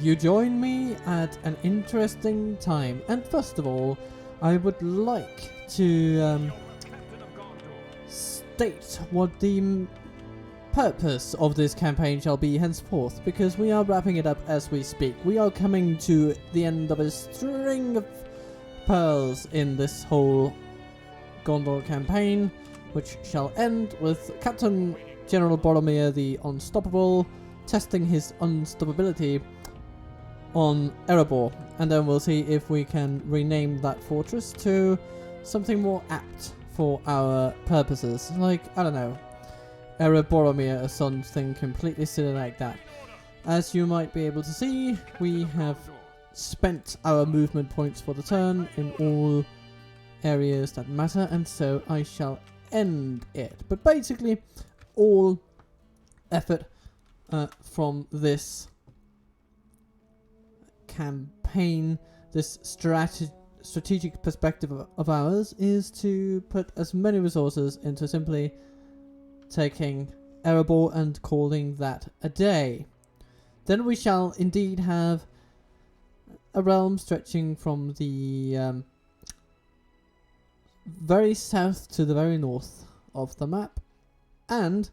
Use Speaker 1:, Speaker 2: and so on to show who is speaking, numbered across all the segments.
Speaker 1: You join me at an interesting time, and first of all, I would like to state what the purpose of this campaign shall be henceforth, because we are wrapping it up as we speak. We are coming to the end of a string of pearls in this whole Gondor campaign, which shall end with Captain General Boromir the Unstoppable testing his unstoppability on Erebor, and then we'll see if we can rename that fortress to something more apt for our purposes, like, I don't know, Ereboromir or something completely silly like that. As you might be able to see, we have spent our movement points for the turn in all areas that matter, and so I shall end it. But basically, all effort from this campaign, this strategic perspective of ours, is to put as many resources into simply taking Erebor and calling that a day. Then we shall indeed have a realm stretching from the very south to the very north of the map, and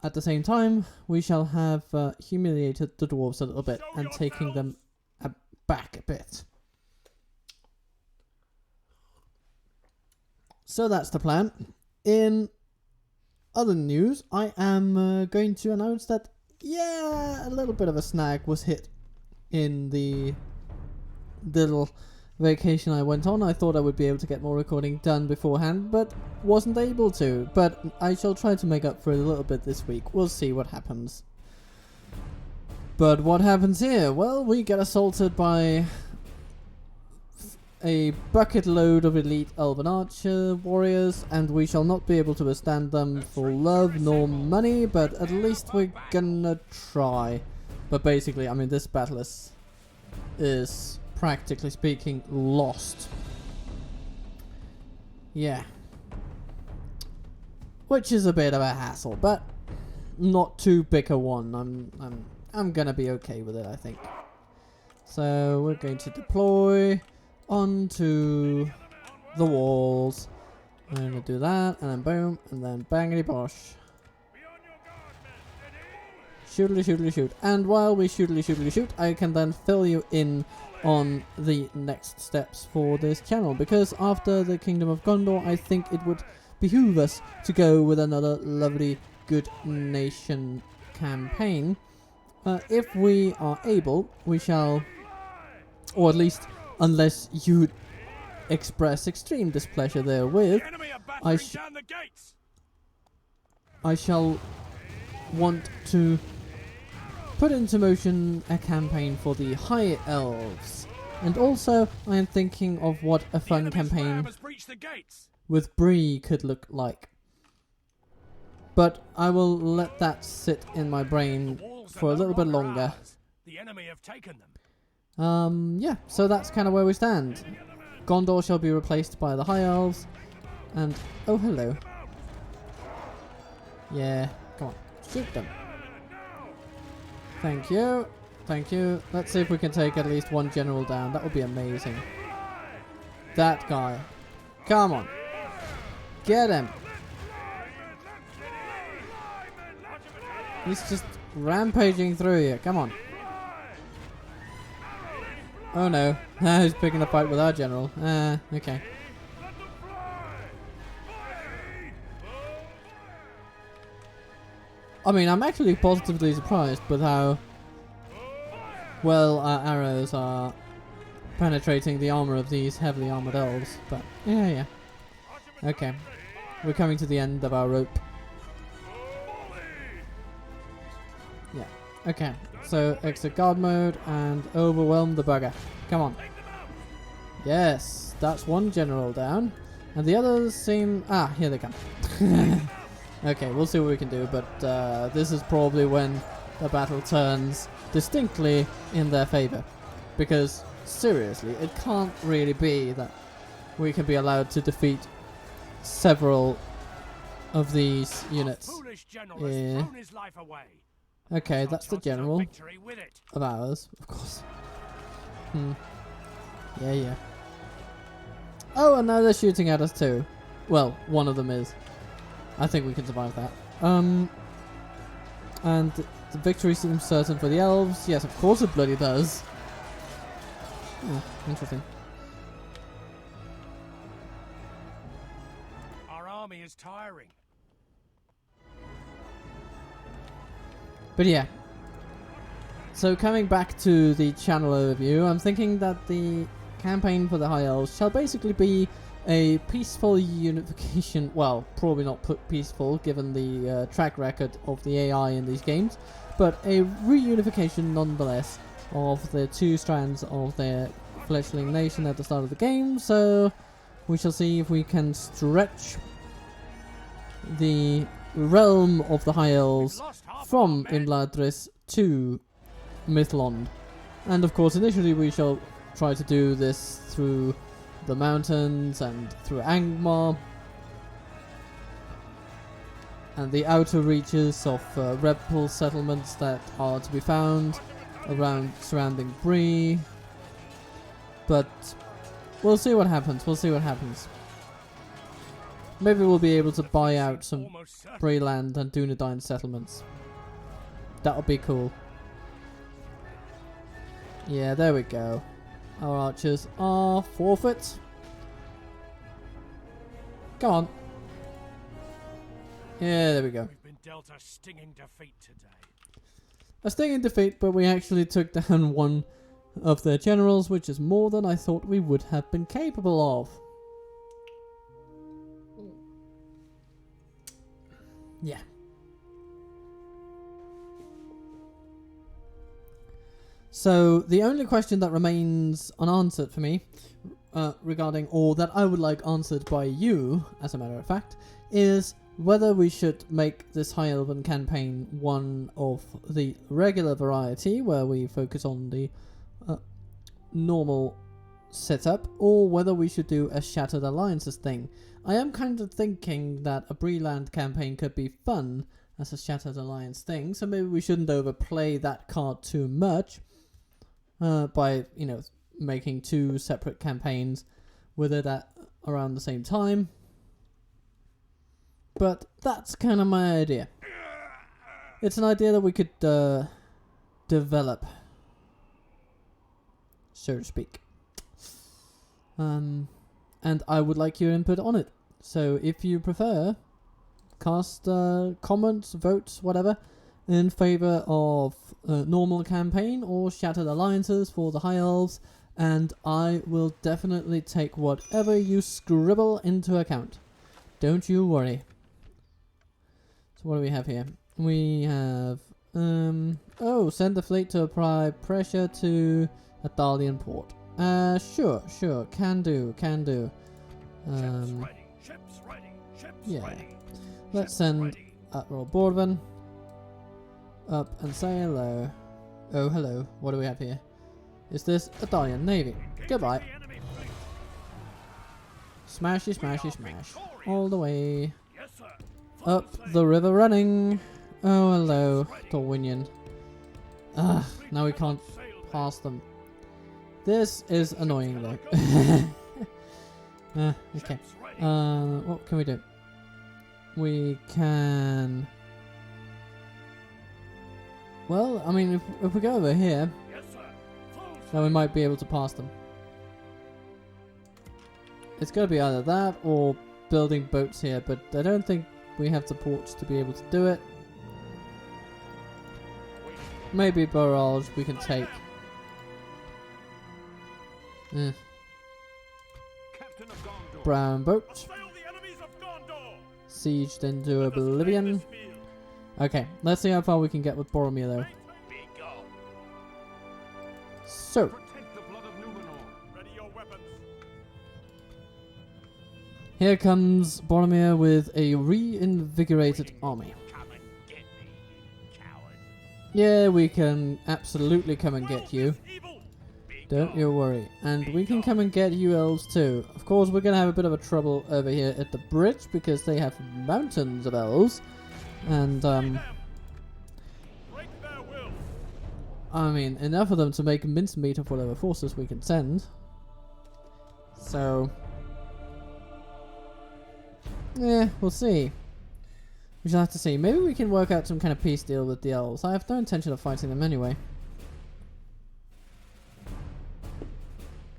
Speaker 1: at the same time we shall have humiliated the dwarves a little bit and taking them back a bit. So that's the plan. In other news, I am going to announce that, yeah, a little bit of a snag was hit in the little vacation I went on. I thought I would be able to get more recording done beforehand, but wasn't able to. But I shall try to make up for it a little bit this week. We'll see what happens. But what happens here? Well, we get assaulted by a bucket load of elite elven archer warriors, and we shall not be able to withstand them for love nor money, but at least we're gonna try. But basically, I mean, this battle is practically speaking lost. Yeah. Which is a bit of a hassle, but not too big a one. I'm gonna be okay with it, I think. So we're going to deploy onto the walls. I'm gonna do that, and then boom, and then bangity bosh. Shootily shootily shoot. And while we shootily shootily shoot, I can then fill you in on the next steps for this channel, because after the Kingdom of Gondor, I think it would behoove us to go with another lovely Good Nation campaign. If we are able, we shall, or at least unless you express extreme displeasure therewith, I shall want to put into motion a campaign for the High Elves. And also, I am thinking of what a fun campaign with Bree could look like. But I will let that sit in my brain for a little bit longer.
Speaker 2: The enemy have taken them.
Speaker 1: Yeah, so that's kind of where we stand. Gondor shall be replaced by the High Elves, and oh hello. Yeah, come on, shoot them. Thank you, thank you. Let's see if we can take at least one general down. That would be amazing. That guy, come on, get him. He's just rampaging through here. Come on. Oh no. He's picking a fight with our general. Okay. I mean, I'm actually positively surprised with how well our arrows are penetrating the armor of these heavily armored elves. But, yeah. Okay. We're coming to the end of our rope. Yeah. Okay. So exit guard mode and overwhelm the bugger. Come on. Yes, that's one general down. And the others seem... Ah, here they come. Okay, we'll see what we can do, but this is probably when the battle turns distinctly in their favor. Because, seriously, it can't really be that we can be allowed to defeat several of these units.
Speaker 2: Foolish general has thrown his life away.
Speaker 1: Okay, that's the general
Speaker 2: Victory with it.
Speaker 1: of ours, of course. Yeah. Oh, and now they're shooting at us too. Well, one of them is. I think we can survive that. And the victory seems certain for the elves. Yes, of course it bloody does. Oh, interesting.
Speaker 2: Our army is tiring.
Speaker 1: But yeah. So coming back to the channel overview, I'm thinking that the campaign for the High Elves shall basically be a peaceful unification. Well, probably not peaceful given the track record of the AI in these games, but a reunification nonetheless of the two strands of their fledgling nation at the start of the game. So we shall see if we can stretch the realm of the High Elves from Imladris to Mithlond. And of course initially we shall try to do this through the mountains and through Angmar and the outer reaches of rebel settlements that are to be found around surrounding Bree. But we'll see what happens, Maybe we'll be able to buy out some Bree land and Dunedain settlements. That'll be cool. Yeah, there we go. Our archers are forfeit. Come on. Yeah, there we go.
Speaker 2: We've been dealt a stinging defeat today.
Speaker 1: A stinging defeat, but we actually took down one of their generals, which is more than I thought we would have been capable of. Yeah. So the only question that remains unanswered for me regarding, or that I would like answered by you, as a matter of fact, is whether we should make this High Elven campaign one of the regular variety, where we focus on the normal setup, or whether we should do a Shattered Alliances thing. I am kind of thinking that a Breeland campaign could be fun as a Shattered Alliance thing, so maybe we shouldn't overplay that card too much. By, you know, making two separate campaigns with it at around the same time. But that's kind of my idea. It's an idea that we could develop, so to speak. And I would like your input on it. So if you prefer, cast comments, votes, whatever, in favor of normal campaign or Shattered Alliances for the High Elves, and I will definitely take whatever you scribble into account. Don't you worry. So what do we have here? We have send the fleet to apply pressure to a Dalian port. Sure, can do.
Speaker 2: Ships ready.
Speaker 1: Yeah. Let's send Admiral Bordvan up and say hello. Oh, hello. What do we have here? Is this a Dalian Navy? Goodbye. Smashy, smashy, smash. All the way. Up the river running. Oh, hello, Dorwinion. Now we can't pass them. This is annoying, though. Okay. What can we do? We can... Well, I mean, if we go over here, then we might be able to pass them. It's going to be either that or building boats here, but I don't think we have the ports to be able to do it. Maybe barrage we can take. Brown boat. Sieged into oblivion. Okay, let's see how far we can get with Boromir though. So. Here comes Boromir with a reinvigorated army. Yeah, we can absolutely come and get you. Don't you worry. And we can come and get you elves too. Of course, we're going to have a bit of a trouble over here at the bridge because they have mountains of elves. And I mean, enough of them to make mincemeat of whatever forces we can send. So, yeah, we'll see. We shall have to see. Maybe we can work out some kind of peace deal with the elves. I have no intention of fighting them anyway.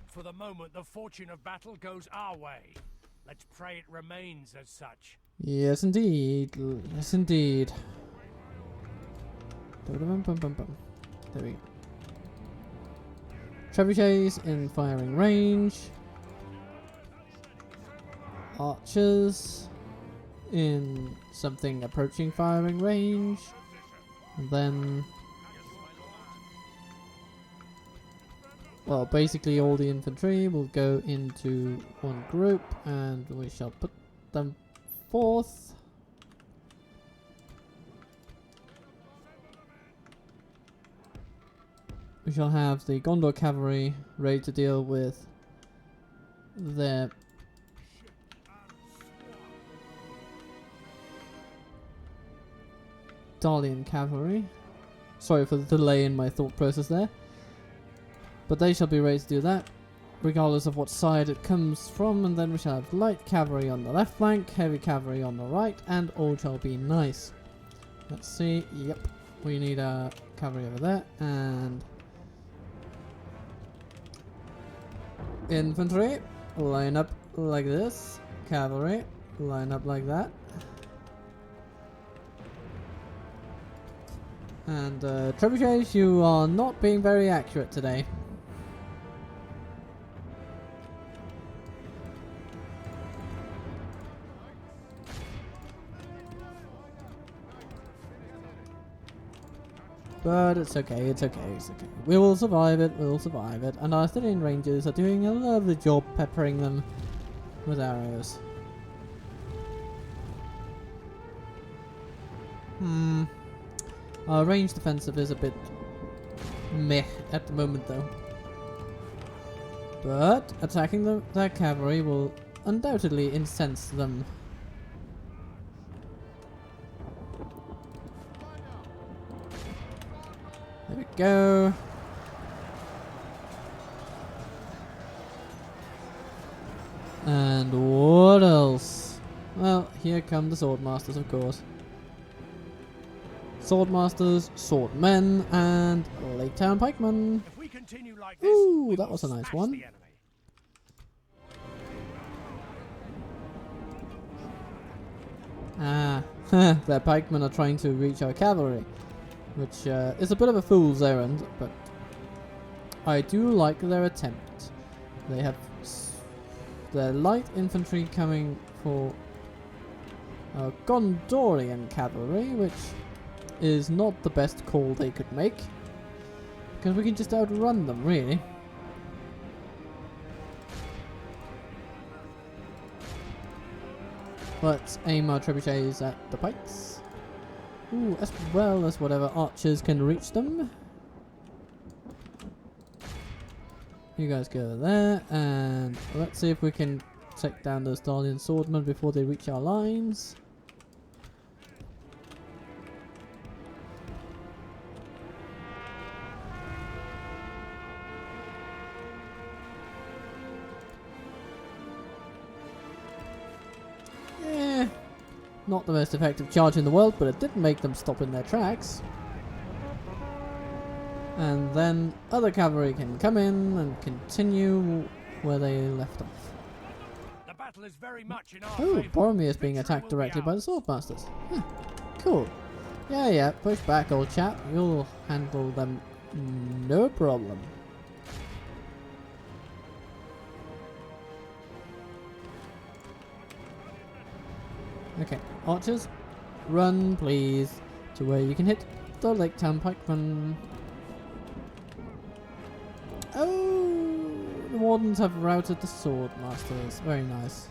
Speaker 2: For the moment, the fortune of battle goes our way. Let's pray it remains as such.
Speaker 1: Yes, indeed. Yes, indeed. There we go. Trebuchets in firing range. Archers in something approaching firing range. And then, well, basically all the infantry will go into one group and we shall put them forth. We shall have the Gondor cavalry ready to deal with their Dalian cavalry. Sorry for the delay in my thought process there. But they shall be ready to do that, regardless of what side it comes from, and then we shall have light cavalry on the left flank, heavy cavalry on the right, and all shall be nice. Let's see, yep, we need a cavalry over there, and infantry, line up like this, cavalry, line up like that. And trebuchets, you are not being very accurate today. But it's okay, it's okay, it's okay. We will survive it, we'll survive it. And our Arthurian Rangers are doing a lovely job peppering them with arrows. Our range defensive is a bit meh at the moment though. But attacking that cavalry will undoubtedly incense them. There we go. And what else? Well, here come the swordmasters, of course. Swordmasters, swordmen, and Lake Town pikemen.
Speaker 2: If we continue like this,
Speaker 1: Ooh, that was a nice one. Ah, their pikemen are trying to reach our cavalry, which is a bit of a fool's errand, but I do like their attempt. They have their light infantry coming for Gondorian cavalry, which is not the best call they could make, because we can just outrun them, really. Let's aim our trebuchets at the pikes. Ooh, as well as whatever archers can reach them. You guys go there, and let's see if we can take down those Dalian swordmen before they reach our lines. Not the most effective charge in the world, but it didn't make them stop in their tracks. And then other cavalry can come in and continue where they left off.
Speaker 2: The battle is very much in our
Speaker 1: Oh,
Speaker 2: favor.
Speaker 1: Boromir is being attacked directly by the swordmasters. Huh, cool. Yeah, push back, old chap. You'll handle them no problem. Okay, archers, run please to where you can hit the Lake Town pikemen. Oh, the wardens have routed the swordmasters. Very nice.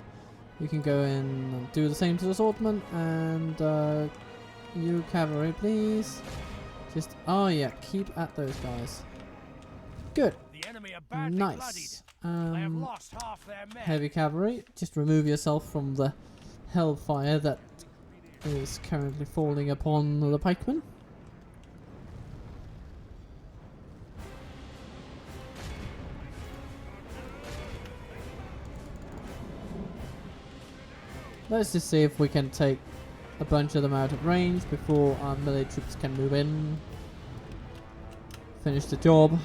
Speaker 1: You can go in and do the same to the swordmen, and you cavalry please. Just, oh yeah, keep at those guys. Good.
Speaker 2: The enemy are badly
Speaker 1: Nice.
Speaker 2: bloodied. They have lost half their men.
Speaker 1: Heavy cavalry, just remove yourself from the hellfire that is currently falling upon the pikemen. Let's just see if we can take a bunch of them out of range before our melee troops can move in. Finish the job.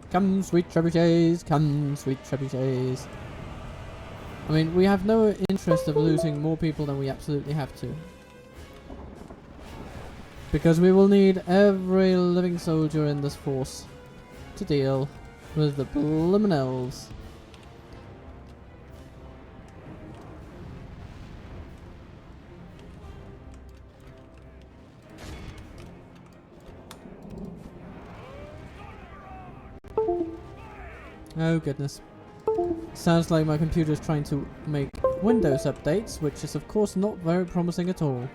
Speaker 1: Come, sweet trebuchets, come, sweet trebuchets. I mean, we have no interest of losing more people than we absolutely have to. Because we will need every living soldier in this force to deal with the bloomin' elves. Oh goodness. Sounds like my computer is trying to make Windows updates, which is of course not very promising at all.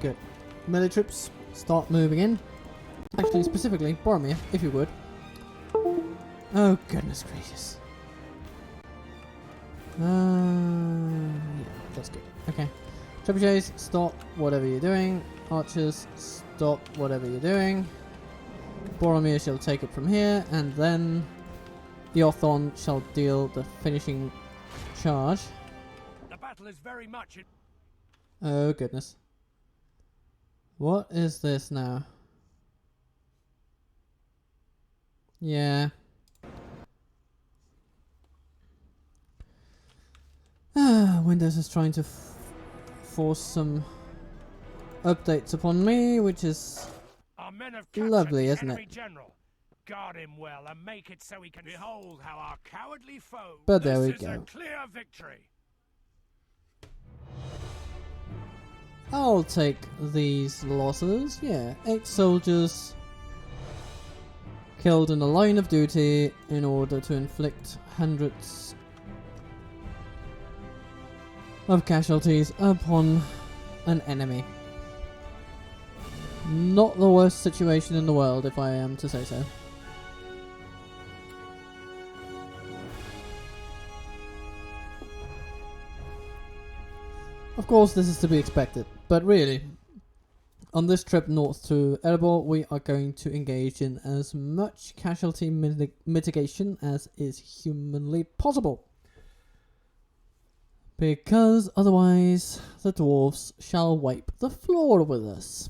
Speaker 1: Good. Melee troops, start moving in. Actually, specifically, Boromir, if you would. Oh goodness gracious. Yeah, that's good. Okay. Trebuchets, stop whatever you're doing. Archers, stop whatever you're doing. Boromir shall take it from here, and then the Othon shall deal the finishing charge.
Speaker 2: The battle is very much in.
Speaker 1: Oh goodness. What is this now? Yeah. Windows is trying to force some updates upon me, which is
Speaker 2: Our men have
Speaker 1: lovely,
Speaker 2: the
Speaker 1: isn't
Speaker 2: enemy
Speaker 1: it?
Speaker 2: General. Guard him well and make it so he can behold how our cowardly foe.
Speaker 1: But there we
Speaker 2: This is a
Speaker 1: go.
Speaker 2: clear victory.
Speaker 1: I'll take these losses. Yeah, 8 soldiers killed in the line of duty in order to inflict hundreds of casualties upon an enemy. Not the worst situation in the world, if I am to say so. Of course, this is to be expected, but really, on this trip north to Erebor, we are going to engage in as much casualty mitigation as is humanly possible. Because otherwise, the dwarves shall wipe the floor with us.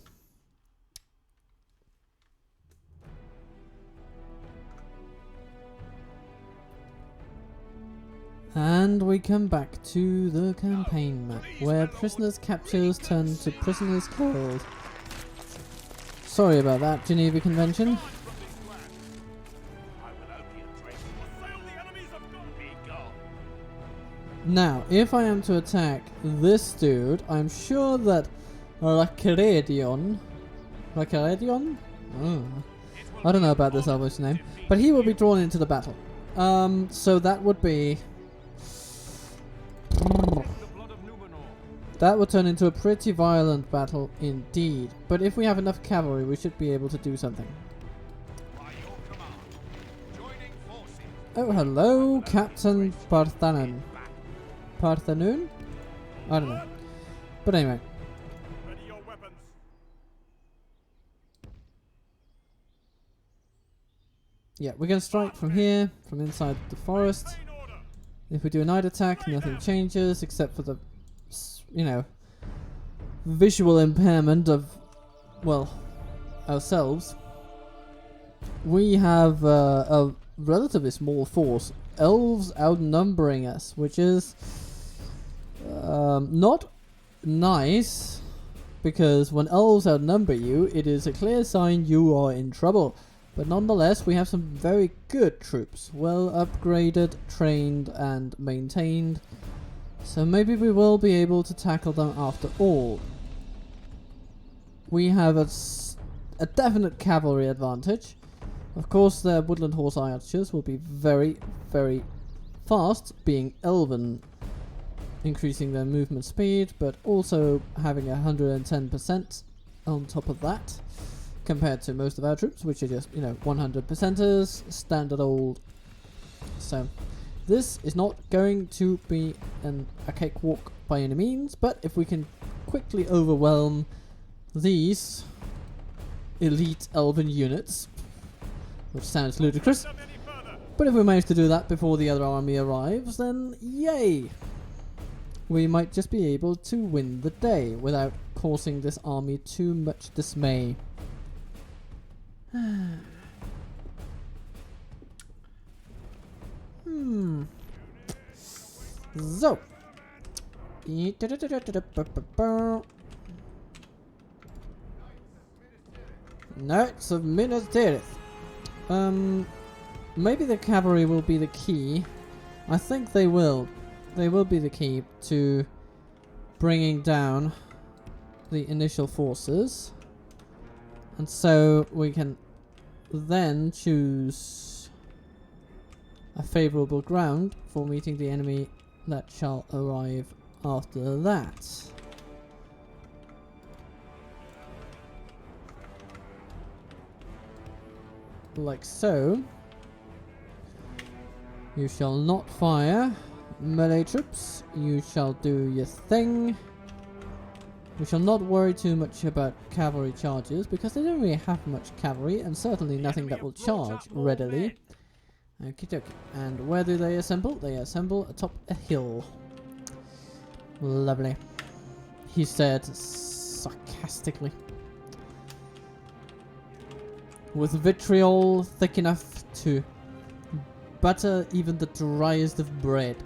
Speaker 1: And we come back to the campaign map, where prisoners captures turn to prisoners killed. Sorry about that, Geneva Convention. Now, if I am to attack this dude, I'm sure that Rakaredion? Oh, I don't know about this elvish name, but he will be drawn into the battle. So that would be... That would turn into a pretty violent battle indeed. But if we have enough cavalry, we should be able to do something. Oh, hello, Captain Parthanoon. Parthanoon? I don't know. But anyway.
Speaker 2: Ready your weapons.
Speaker 1: Yeah, we're going to strike from here, from inside the forest. If we do a night attack, nothing changes except for the, you know, visual impairment of, well, ourselves. We have a relatively small force. Elves outnumbering us, which is not nice, because when elves outnumber you, it is a clear sign you are in trouble. But nonetheless, we have some very good troops, well upgraded, trained and maintained, so maybe we will be able to tackle them after all. We have a definite cavalry advantage. Of course, their woodland horse archers will be very, very fast, being elven, increasing their movement speed, but also having 110% on top of that, compared to most of our troops, which are just, you know, 100%ers, standard old. So, This is not going to be a cakewalk by any means, but if we can quickly overwhelm these elite elven units, which sounds ludicrous, but if we manage to do that before the other army arrives, then yay! We might just be able to win the day without causing this army too much dismay. So. Knights of Minas Tirith. Maybe the cavalry will be the key. I think they will. They will be the key to bringing down the initial forces. And so we can then choose a favorable ground for meeting the enemy that shall arrive after that. Like so. You shall not fire melee troops. You shall do your thing. We shall not worry too much about cavalry charges because they don't really have much cavalry and certainly nothing that will charge readily. Okie dokie. And where do they assemble? They assemble atop a hill. Lovely. He said sarcastically. With vitriol thick enough to butter even the driest of bread.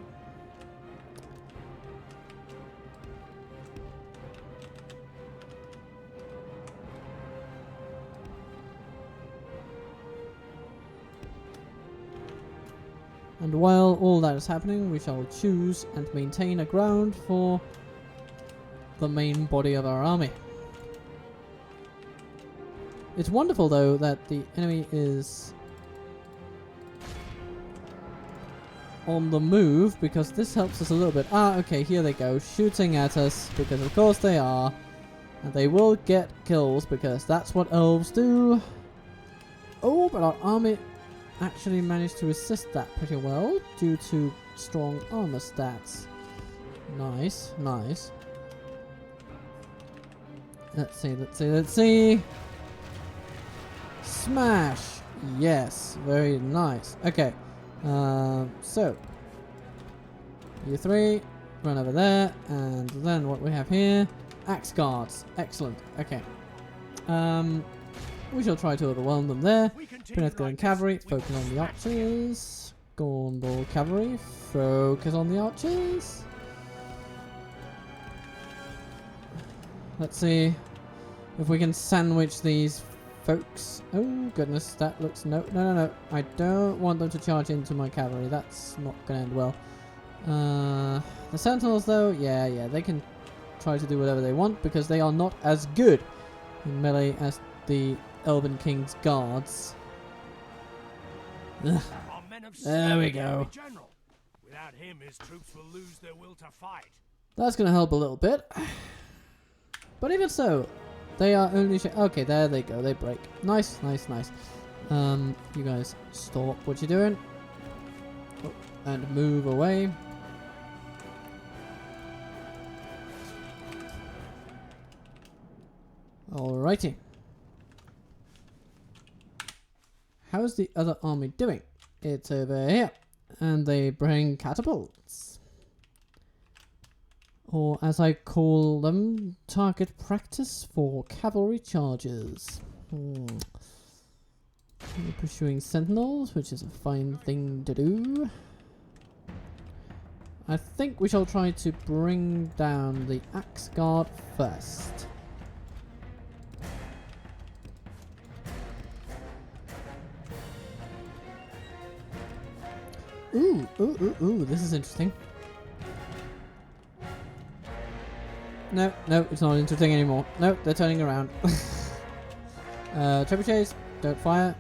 Speaker 1: And while all that is happening, we shall choose and maintain a ground for the main body of our army. It's wonderful though that the enemy is on the move because this helps us a little bit. Ah, okay, here they go, shooting at us because of course they are. And they will get kills because that's what elves do. Oh, but our army actually managed to resist that pretty well due to strong armor stats. Nice, nice. Let's see, let's see, let's see. Smash! Yes, very nice. Okay, so you three run over there, and then what we have here, axe guards. Excellent. Okay, we shall try to overwhelm them there. Penethgan cavalry, focus on the archers. Gondor cavalry, focus on the archers. Let's see if we can sandwich these folks. Oh goodness, that looks no. I don't want them to charge into my cavalry. That's not going to end well. The sentinels though, yeah, they can try to do whatever they want because they are not as good in melee as the Elven King's guards. There we go.
Speaker 2: Without him, his troops will lose their will to fight.
Speaker 1: That's going to help a little bit. But even so, they are only... okay, there they go. They break. Nice, nice, nice. You guys stop what you're doing. Oh, and move away. Alrighty. How's the other army doing? It's over here. And they bring catapults. Or as I call them, target practice for cavalry charges. We're pursuing sentinels, which is a fine thing to do. I think we shall try to bring down the axe guard first. Ooh, this is interesting. No, it's not interesting anymore. No, they're turning around. Trebuchets, don't fire.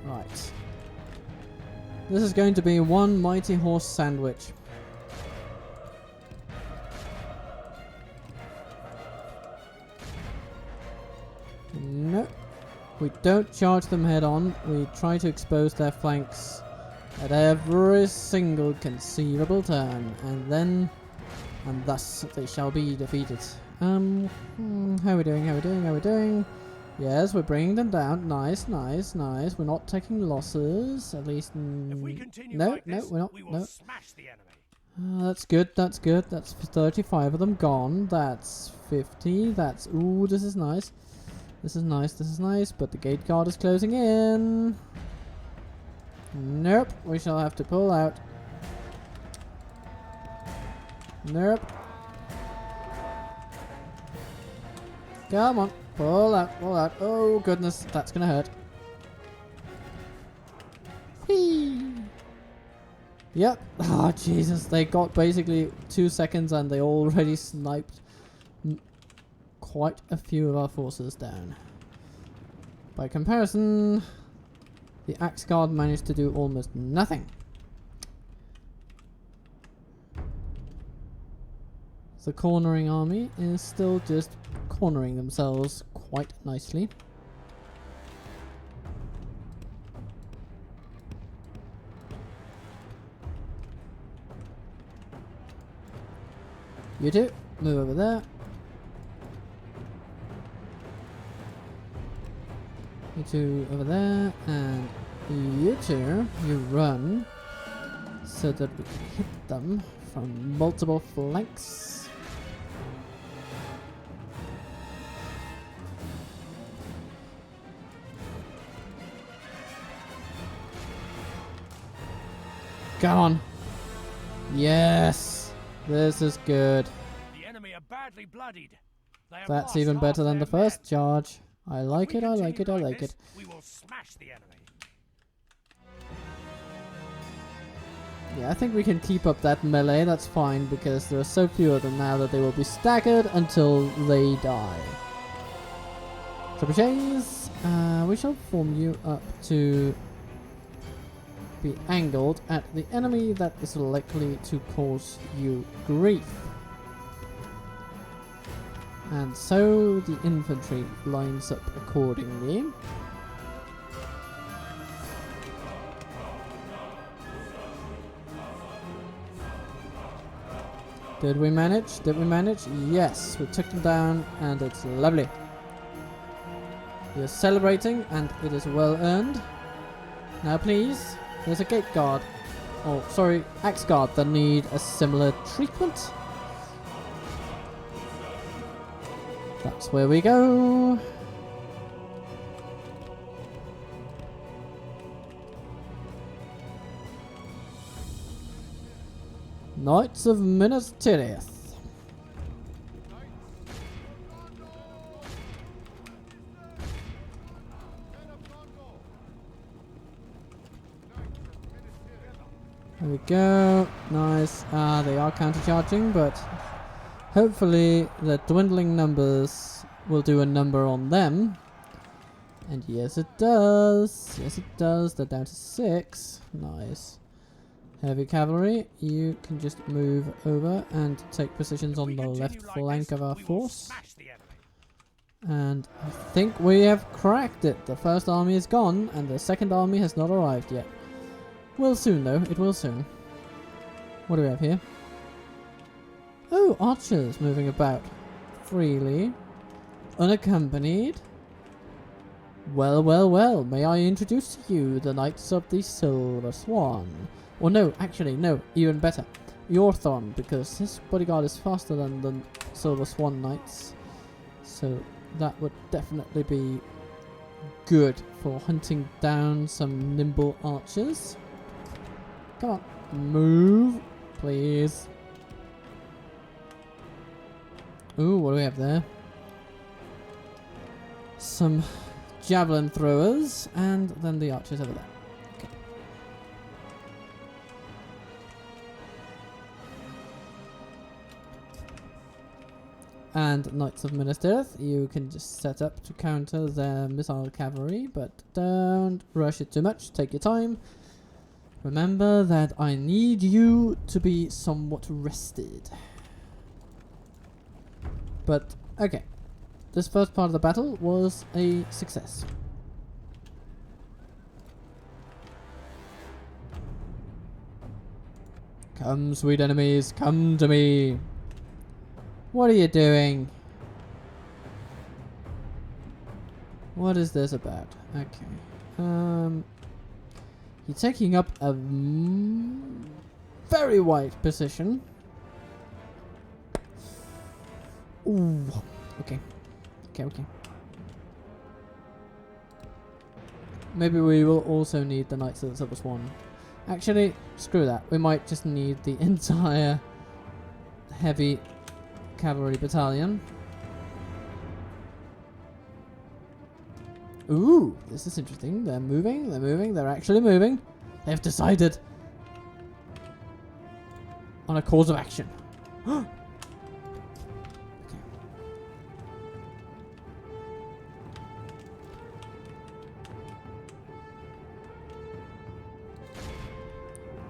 Speaker 1: Right. This is going to be one mighty horse sandwich. We don't charge them head on. We try to expose their flanks at every single conceivable turn, and thus they shall be defeated. How are we doing? How are we doing? How are we doing? Yes, we're bringing them down. Nice, nice, nice. We're not taking losses. At least,
Speaker 2: If we continue
Speaker 1: no,
Speaker 2: like
Speaker 1: no,
Speaker 2: this,
Speaker 1: we're not.
Speaker 2: we will
Speaker 1: No.
Speaker 2: smash the enemy.
Speaker 1: That's good. That's good. That's 35 of them gone. That's 50. That's ooh. This is nice. This is nice. This is nice. But the gate guard is closing in. Nope. We shall have to pull out. Nope. Come on. Pull out. Pull out. Oh goodness. That's gonna hurt. Whee! Yep. Ah, Jesus. They got basically 2 seconds and they already sniped quite a few of our forces down. By comparison, the Axe Guard managed to do almost nothing. The cornering army is still just cornering themselves quite nicely. You two, move over there. You two over there, and you two, you run so that we can hit them from multiple flanks. Come on. Yes. This is good.
Speaker 2: The enemy are badly bloodied. They have
Speaker 1: That's
Speaker 2: lost
Speaker 1: even
Speaker 2: half
Speaker 1: better than
Speaker 2: their
Speaker 1: the first
Speaker 2: men.
Speaker 1: charge. I like
Speaker 2: If
Speaker 1: it,
Speaker 2: we
Speaker 1: I like it, I
Speaker 2: continue
Speaker 1: like
Speaker 2: this,
Speaker 1: it.
Speaker 2: We will smash the enemy.
Speaker 1: Yeah, I think we can keep up that melee, that's fine, because there are so few of them now that they will be staggered until they die. Trebuchets, we shall form you up to be angled at the enemy that is likely to cause you grief. And so the infantry lines up accordingly. Did we manage? Did we manage? Yes, we took them down and it's lovely. We are celebrating and it is well earned. Now please, there's a gate guard. Oh, sorry, axe guard that need a similar treatment. That's where we go. Knights of Minas Tirith. There we go. Nice. They are counter-charging, but hopefully the dwindling numbers will do a number on them. And yes it does. Yes it does. They're down to 6. Nice. Heavy cavalry, you can just move over and take positions on the left flank of our force. And I think we have cracked it. The first army is gone and the second army has not arrived yet. Will soon though, it will soon. What do we have here? Oh, archers moving about freely, unaccompanied. Well, well, well, may I introduce to you the Knights of the Silver Swan. Or no, actually, no, even better. Yorthon, because his bodyguard is faster than the Silver Swan Knights. So that would definitely be good for hunting down some nimble archers. Come on, move, please. Ooh, what do we have there? Some javelin throwers, and then the archers over there. Okay. And Knights of Minas Tirith, you can just set up to counter their missile cavalry, but don't rush it too much, take your time. Remember that I need you to be somewhat rested. But, okay. This first part of the battle was a success. Come, sweet enemies, come to me. What are you doing? What is this about? Okay. You're taking up a very wide position. Ooh. Okay. Okay. Maybe we will also need the Knights of the Silver Swan. Actually, screw that. We might just need the entire heavy cavalry battalion. Ooh, this is interesting. They're moving, they're actually moving. They've decided on a course of action. Okay.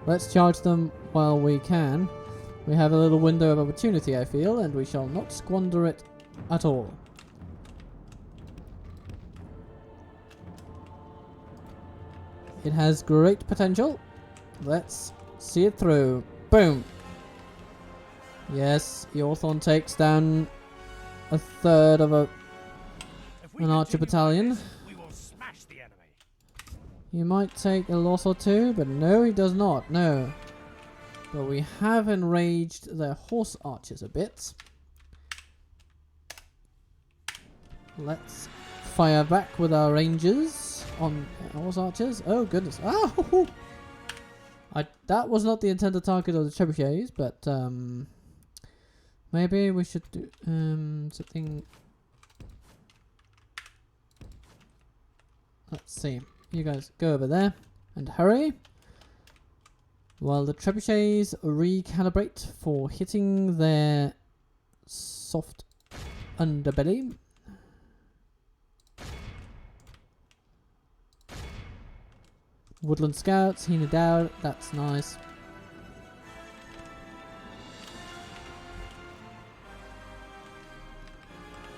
Speaker 1: Let's charge them while we can. We have a little window of opportunity, I feel, and we shall not squander it at all. It has great potential. Let's see it through. Boom. Yes, Yorthon takes down a third of an archer battalion.
Speaker 2: We will smash the enemy.
Speaker 1: He might take a loss or two, but no, he does not. No. But we have enraged their horse archers a bit. Let's fire back with our rangers on horse archers. Oh goodness! Oh, that was not the intended target of the trebuchets, but maybe we should do something. Let's see. You guys go over there and hurry. While the trebuchets recalibrate for hitting their soft underbelly. Woodland Scouts, Heened out, that's nice.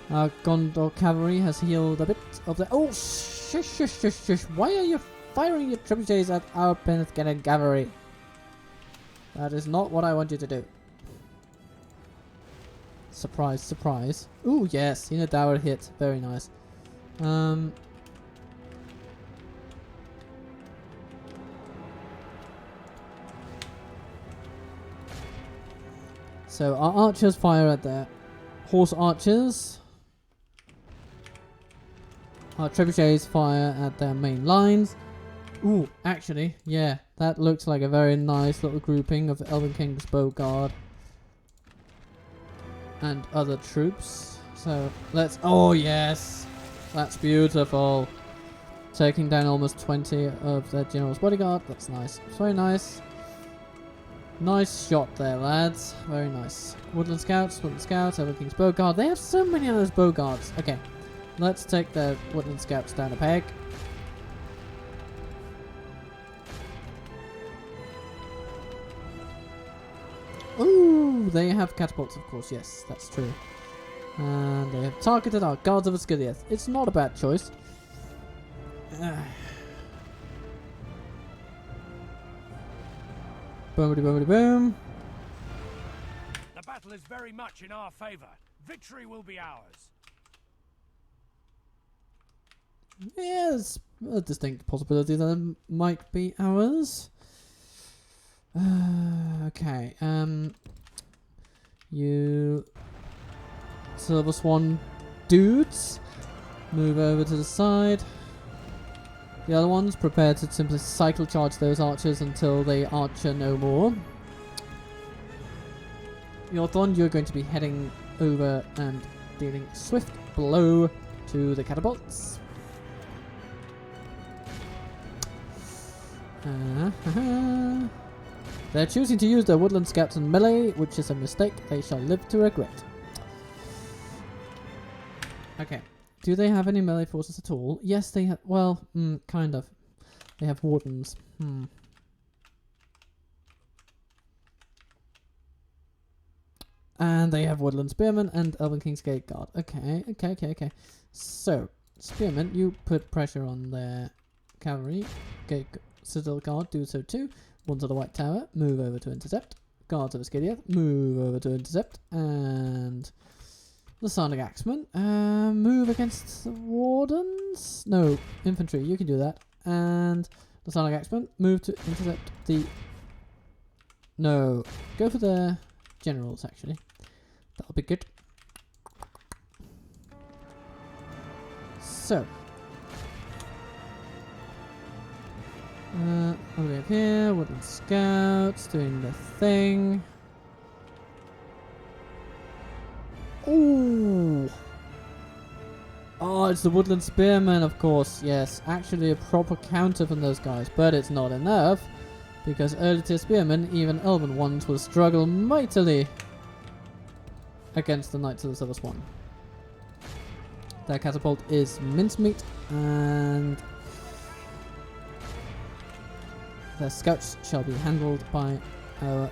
Speaker 1: Our Gondor cavalry has healed a bit of the— oh, shush. Why are you firing your trebuchets at our Penthgenen cavalry? That is not what I want you to do. Surprise, surprise. Ooh, yes, Heened out hit. Very nice. So our archers fire at their horse archers. Our trebuchets fire at their main lines. Ooh, actually, yeah, that looks like a very nice little grouping of Elven King's Bowguard and other troops. So let's— oh yes, that's beautiful. Taking down almost 20 of their general's bodyguard. That's nice. It's very nice. Nice shot there, lads. Very nice. Woodland Scouts, Elven King's Bowguard. They have so many of those Bowguards. Okay, let's take the Woodland Scouts down a peg. Ooh, they have catapults, of course. Yes, that's true. And they have targeted our Guards of Asciliath. It's not a bad choice. Boomity boom.
Speaker 2: The battle is very much in our favor. Victory will be ours.
Speaker 1: Yes, a distinct possibility that it might be ours. Okay, you Silver Swan dudes, move over to the side. The other ones prepare to simply cycle charge those archers until they archer no more. Yorthon, you're going to be heading over and dealing a swift blow to the catapults. They're choosing to use their Woodland Scouts in melee, which is a mistake they shall live to regret. Okay. Do they have any melee forces at all? Yes, they have. Well, kind of. They have wardens. And they have Woodland Spearmen and Elven King's Gate Guard. Okay. So, Spearmen, you put pressure on their cavalry. Gate Citadel Guard, do so too. One to the White Tower, move over to intercept. Guards of Ascadia, move over to intercept, and the Sonic Axeman, move against the Wardens? No, infantry, you can do that. And the Sonic Axeman, move to intercept the... No, go for the generals actually. That'll be good. So. Over here, Woodland Scouts doing the thing. Ooh! Oh, it's the Woodland Spearmen, of course. Yes, actually a proper counter from those guys, but it's not enough because early tier Spearmen, even Elven ones, will struggle mightily against the Knights of the Silver Swan. Their catapult is mincemeat, and their scouts shall be handled by our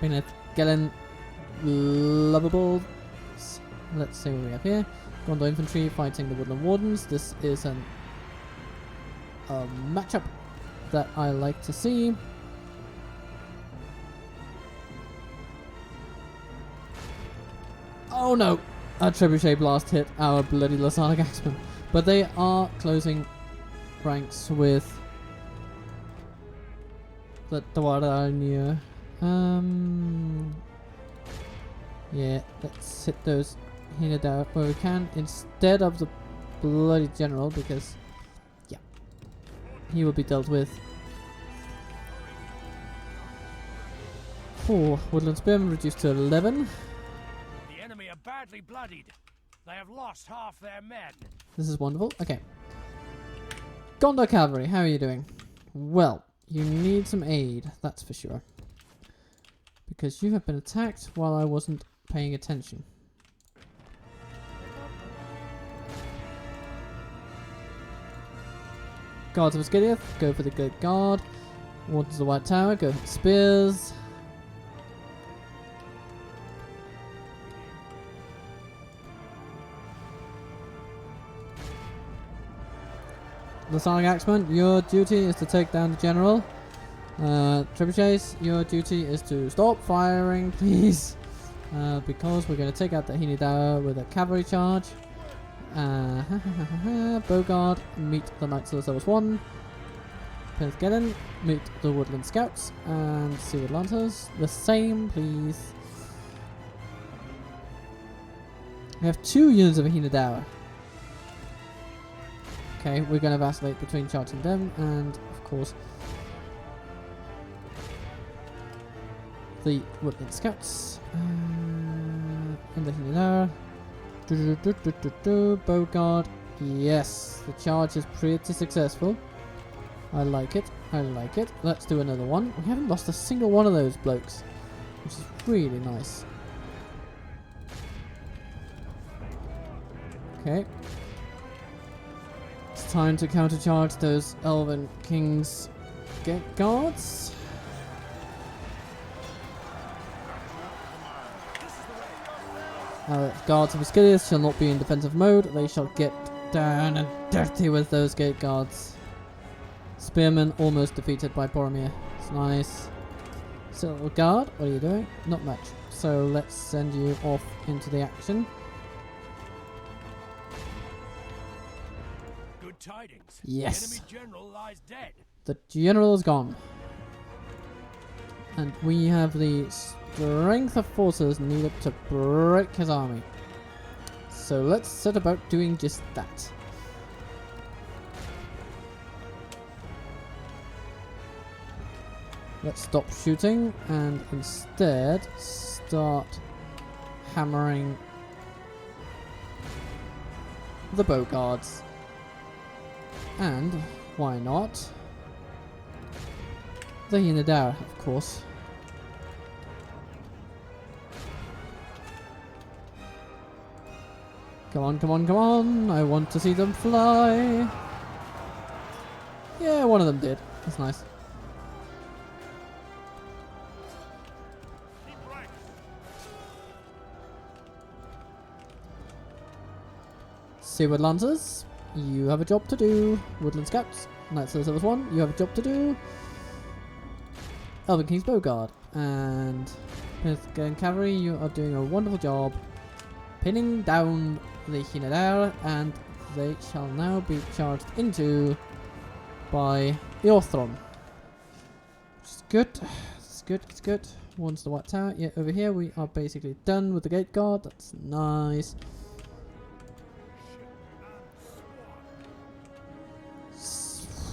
Speaker 1: Gelen Lovables. Let's see what we have here. Gondor infantry fighting the Woodland Wardens. This is a matchup that I like to see. Oh no! A trebuchet blast hit our bloody Lasonic Axeman. But they are closing ranks with the Dwarania. Yeah, let's hit those Hinadar where we can instead of the bloody general, because yeah, he will be dealt with. Oh, Woodland Spearmen reduced to 11.
Speaker 2: The enemy are badly bloodied. They have lost half their men.
Speaker 1: This is wonderful. Okay. Gondor Cavalry, how are you doing? Well, you need some aid, that's for sure. Because you have been attacked while I wasn't paying attention. Guards of Ascadia, go for the good guard. Wardens of the White Tower, go for the spears. The Sonic Axeman, your duty is to take down the general. Trebuchets, your duty is to stop firing, please. Because we're going to take out the Hinidara with a cavalry charge. Bogard, meet the Knights of the Silver Swan. Penthgeden, meet the Woodland Scouts. And Seaward Lancers, the same, please. We have 2 units of Hinidara. Okay, we're going to vacillate between charging them and, of course, the Woodland Scouts. And the Hinidara. Bogard. Yes, the charge is pretty successful. I like it. I like it. Let's do another one. We haven't lost a single one of those blokes, which is really nice. Okay. It's time to countercharge those Elven King's Gate Guards. Guards of Ascadia shall not be in defensive mode. They shall get down and dirty with those Gate Guards. Spearmen almost defeated by Boromir. It's nice. Silver Guard, what are you doing? Not much. So let's send you off into the action.
Speaker 2: Good tidings.
Speaker 1: Yes.
Speaker 2: The enemy general lies dead.
Speaker 1: The general is gone. And we have the strength of forces needed to break his army. So let's set about doing just that. Let's stop shooting and instead start hammering the bow guards. And why not the Hinidara, of course. Come on, come on, come on. I want to see them fly. Yeah, one of them did. That's nice. Seaward Lancers, you have a job to do. Woodland Scouts, Knights of the Silver Swan, you have a job to do. Elven King's Bogard, And Pittsburgh Cavalry, you are doing a wonderful job pinning down the Hinadar, and they shall now be charged into by the Orthron. Which is good. It's good, it's good. Once the White Tower. Yeah, over here we are basically done with the Gate Guard. That's nice.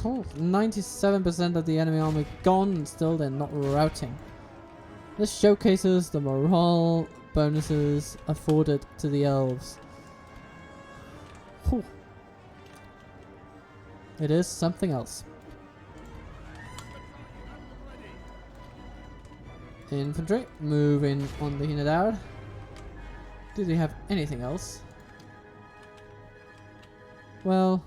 Speaker 1: 97% of the enemy army gone, and still they're not routing. This showcases the morale bonuses afforded to the elves. Whew. It is something else. Infantry moving on the Hinadar. Do they have anything else? Well.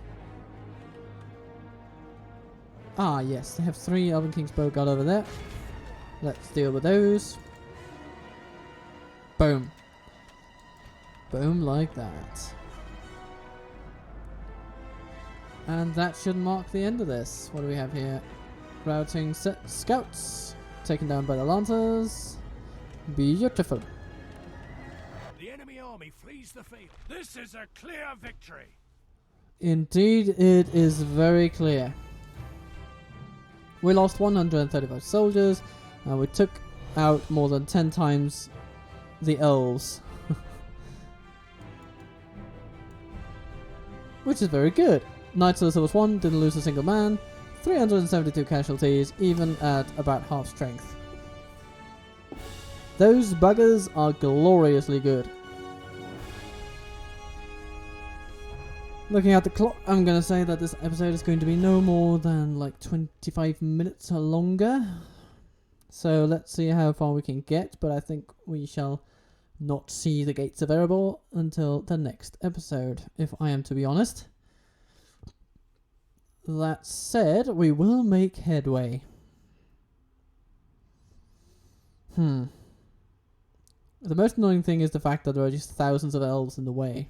Speaker 1: Ah, yes, they have 3 Elven King's Bowguard over there. Let's deal with those. Boom. Boom like that. And that should mark the end of this. What do we have here? Routing scouts. Taken down by the Lancers. Beautiful.
Speaker 2: The enemy army flees the field. This is a clear victory.
Speaker 1: Indeed, it is very clear. We lost 135 soldiers, and we took out more than 10 times the elves. Which is very good. Knights of the Silver Swan didn't lose a single man. 372 casualties, even at about half strength. Those buggers are gloriously good. Looking at the clock, I'm going to say that this episode is going to be no more than like 25 minutes or longer. So let's see how far we can get, but I think we shall not see the gates of Erebor until the next episode, if I am to be honest. That said, we will make headway. The most annoying thing is the fact that there are just thousands of elves in the way.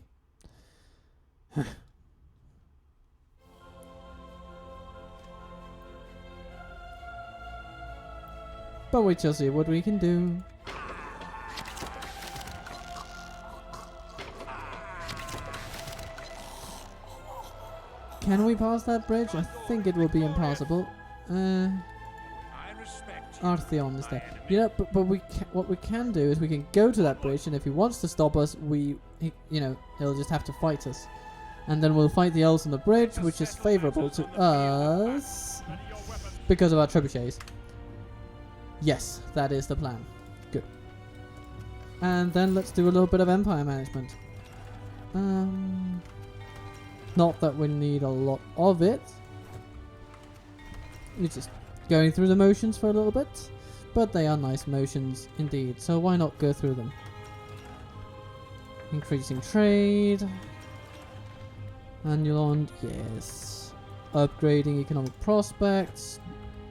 Speaker 1: But we shall see what we can do. Can we pass that bridge? I think it will be impassable. Artheon is there. You know, but what we can do is we can go to that bridge, and if he wants to stop us, he'll just have to fight us. And then we'll fight the elves on the bridge, which is favourable to us because of our trebuchets. Yes, that is the plan. Good. And then let's do a little bit of empire management. Not that we need a lot of it. We're just going through the motions for a little bit. But they are nice motions indeed, so why not go through them? Increasing trade. Annuland, yes. Upgrading economic prospects.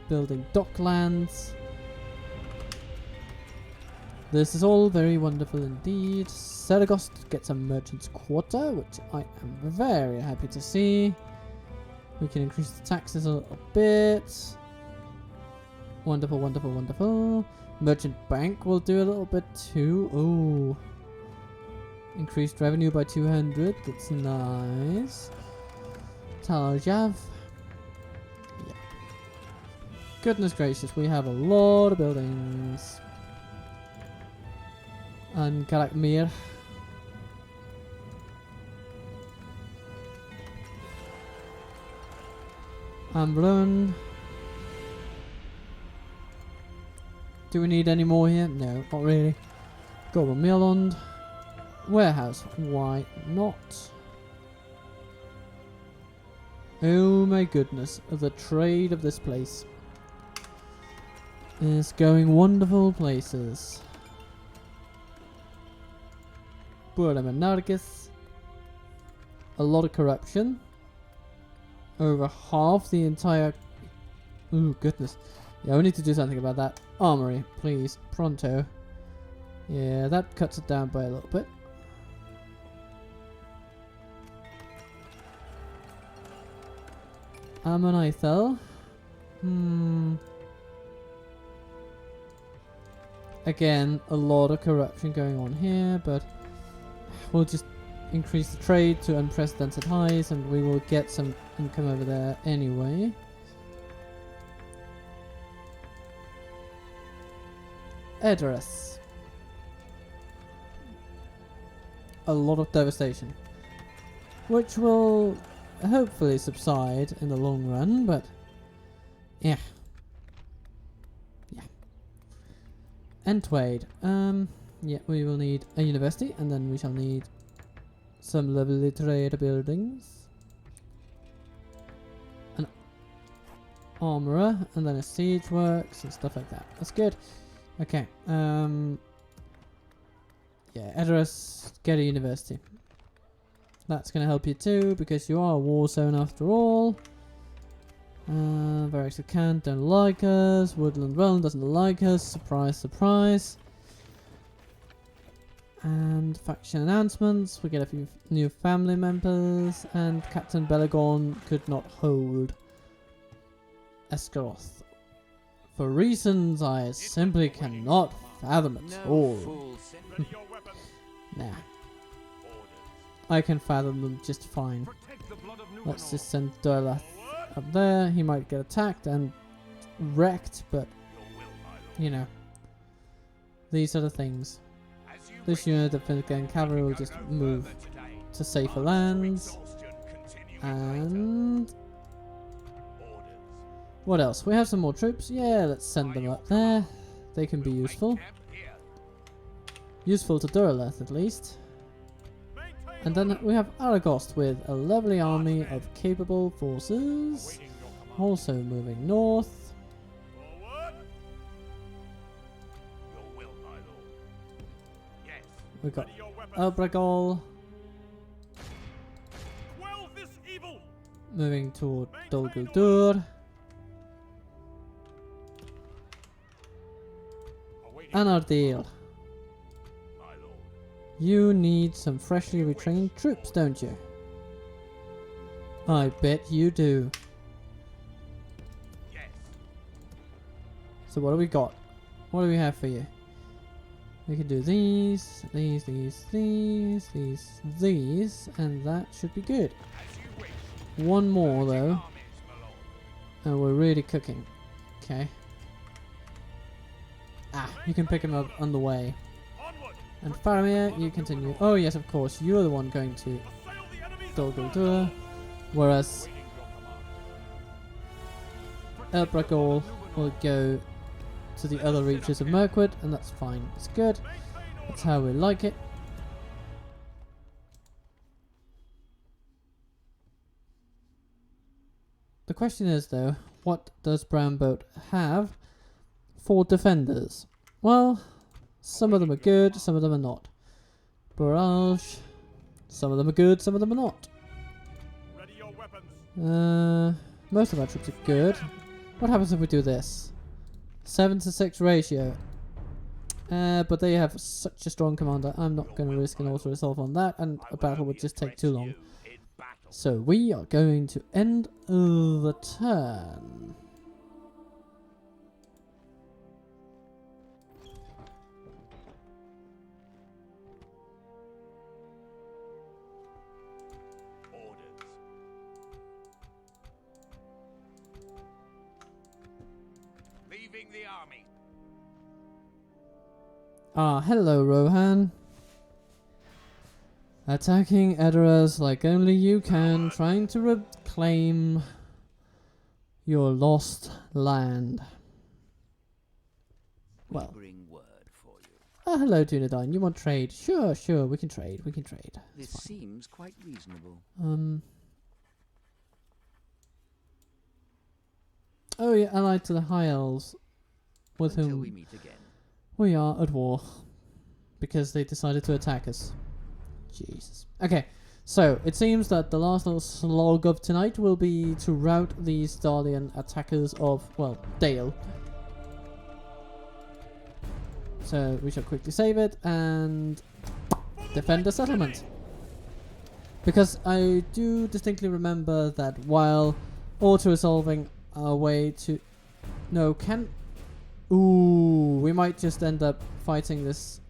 Speaker 1: Building docklands. This is all very wonderful indeed. Saragost gets a merchant's quarter, which I am very happy to see. We can increase the taxes a little bit. Wonderful, wonderful, wonderful. Merchant bank will do a little bit too. Oh. Increased revenue by 200. That's nice. Taljav. Yeah. Goodness gracious, we have a lot of buildings. And Karakmir. Ambrun. Do we need any more here? No, not really. Goblin Mirland. Warehouse. Why not? Oh my goodness. The trade of this place is going wonderful places. Burlamanargis. A lot of corruption. Over half the entire... Ooh, goodness. Yeah, we need to do something about that. Armory, please. Pronto. Yeah, that cuts it down by a little bit. Ammonithel. Again, a lot of corruption going on here, but we'll just increase the trade to unprecedented highs and we will get some income over there anyway. Address. A lot of devastation, which will hopefully subside in the long run, but yeah. And trade. Yeah, we will need a university, and then we shall need some lovely trade buildings, an armorer, and then a siege works and stuff like that. That's good. Okay. Yeah, address, get a university. That's gonna help you too, because you are a war zone after all. Barracks of Kent don't like us. Woodland Realm doesn't like us. Surprise, surprise. And faction announcements. We get a few new family members. And Captain Belagorn could not hold Esgaroth. For reasons I simply cannot fathom at all. Nah. I can fathom them just fine. Let's just send Durlath up there. He might get attacked and wrecked, but you know, these are the things. This unit of Finnegan cavalry will just move to safer lands. And what else? We have some more troops. Yeah, let's send them up there. They can be useful. Useful to Durlath at least. And then we have Aragost with a lovely army of capable forces. Also moving north. We've got Elbragol moving toward Dol Guldur. And Ardil. You need some freshly retrained troops, don't you? I bet you do. Yes. So what do we got? What do we have for you? We can do these, and that should be good. One more though, and we're really cooking. Okay. Ah, you can pick him up on the way. And Faramir, you continue. Oh yes, of course, you're the one going to Dol Guldur, whereas Elbragol will go to the other reaches of Mirkwood, and that's fine. It's good. That's how we like it. The question is though, what does Brownboat have for defenders? Well, some of them are good, some of them are not. Barrage, some of them are good, some of them are not.
Speaker 3: Ready your weapons.
Speaker 1: Most of our troops are good. What happens if we do this? 7-to-6 ratio. But they have such a strong commander. I'm not going to risk an auto-resolve on that, and a battle would just take too long. So we are going to end the turn.
Speaker 3: The army.
Speaker 1: Ah, hello Rohan. Attacking Edoras like only you can, trying to reclaim your lost land. Well.
Speaker 4: Bring word for you.
Speaker 1: Ah, hello Dunedain. You want trade? Sure, we can trade.
Speaker 4: This seems quite reasonable.
Speaker 1: Oh, you're allied to the High Elves, with
Speaker 4: Until
Speaker 1: whom
Speaker 4: we meet again.
Speaker 1: we are at war because they decided to attack us. Jesus. Okay, so it seems that the last little slog of tonight will be to rout these Dalian attackers of, well, Dale. So we shall quickly save it and defend the settlement. Because I do distinctly remember that while auto-resolving our way to... No, can... Ooh, we might just end up fighting this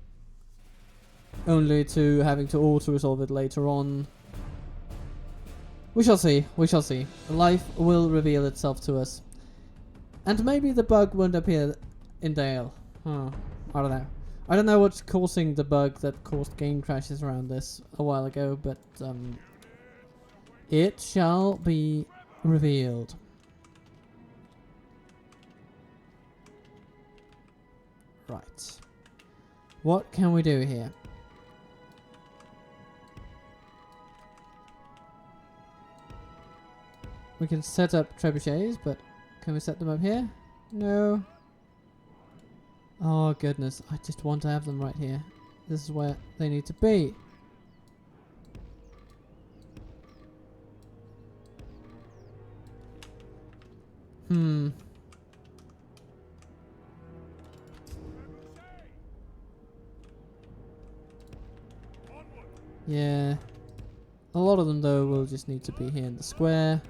Speaker 1: only to having to auto-resolve it later on. We shall see, we shall see. Life will reveal itself to us. And maybe the bug won't appear in Dale. Huh. I don't know. I don't know what's causing the bug that caused game crashes around this a while ago, but it shall be revealed. Right. What can we do here? We can set up trebuchets, but can we set them up here? No. Oh goodness, I just want to have them right here. This is where they need to be. Yeah. A lot of them though will just need to be here in the square,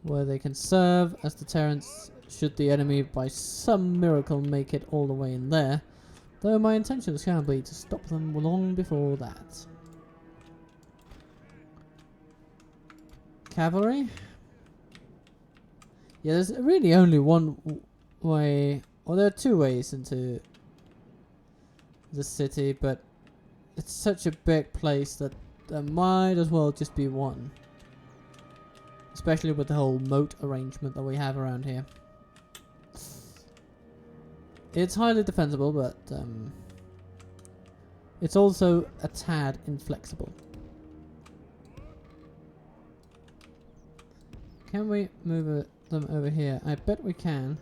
Speaker 1: where they can serve as deterrents should the enemy by some miracle make it all the way in there. Though my intention is going to be to stop them long before that. Cavalry. Yeah, there's really only one way, or there are two ways into the city, but it's such a big place that there might as well just be one. Especially with the whole moat arrangement that we have around here. It's highly defensible, but it's also a tad inflexible. Can we move them over here? I bet we can.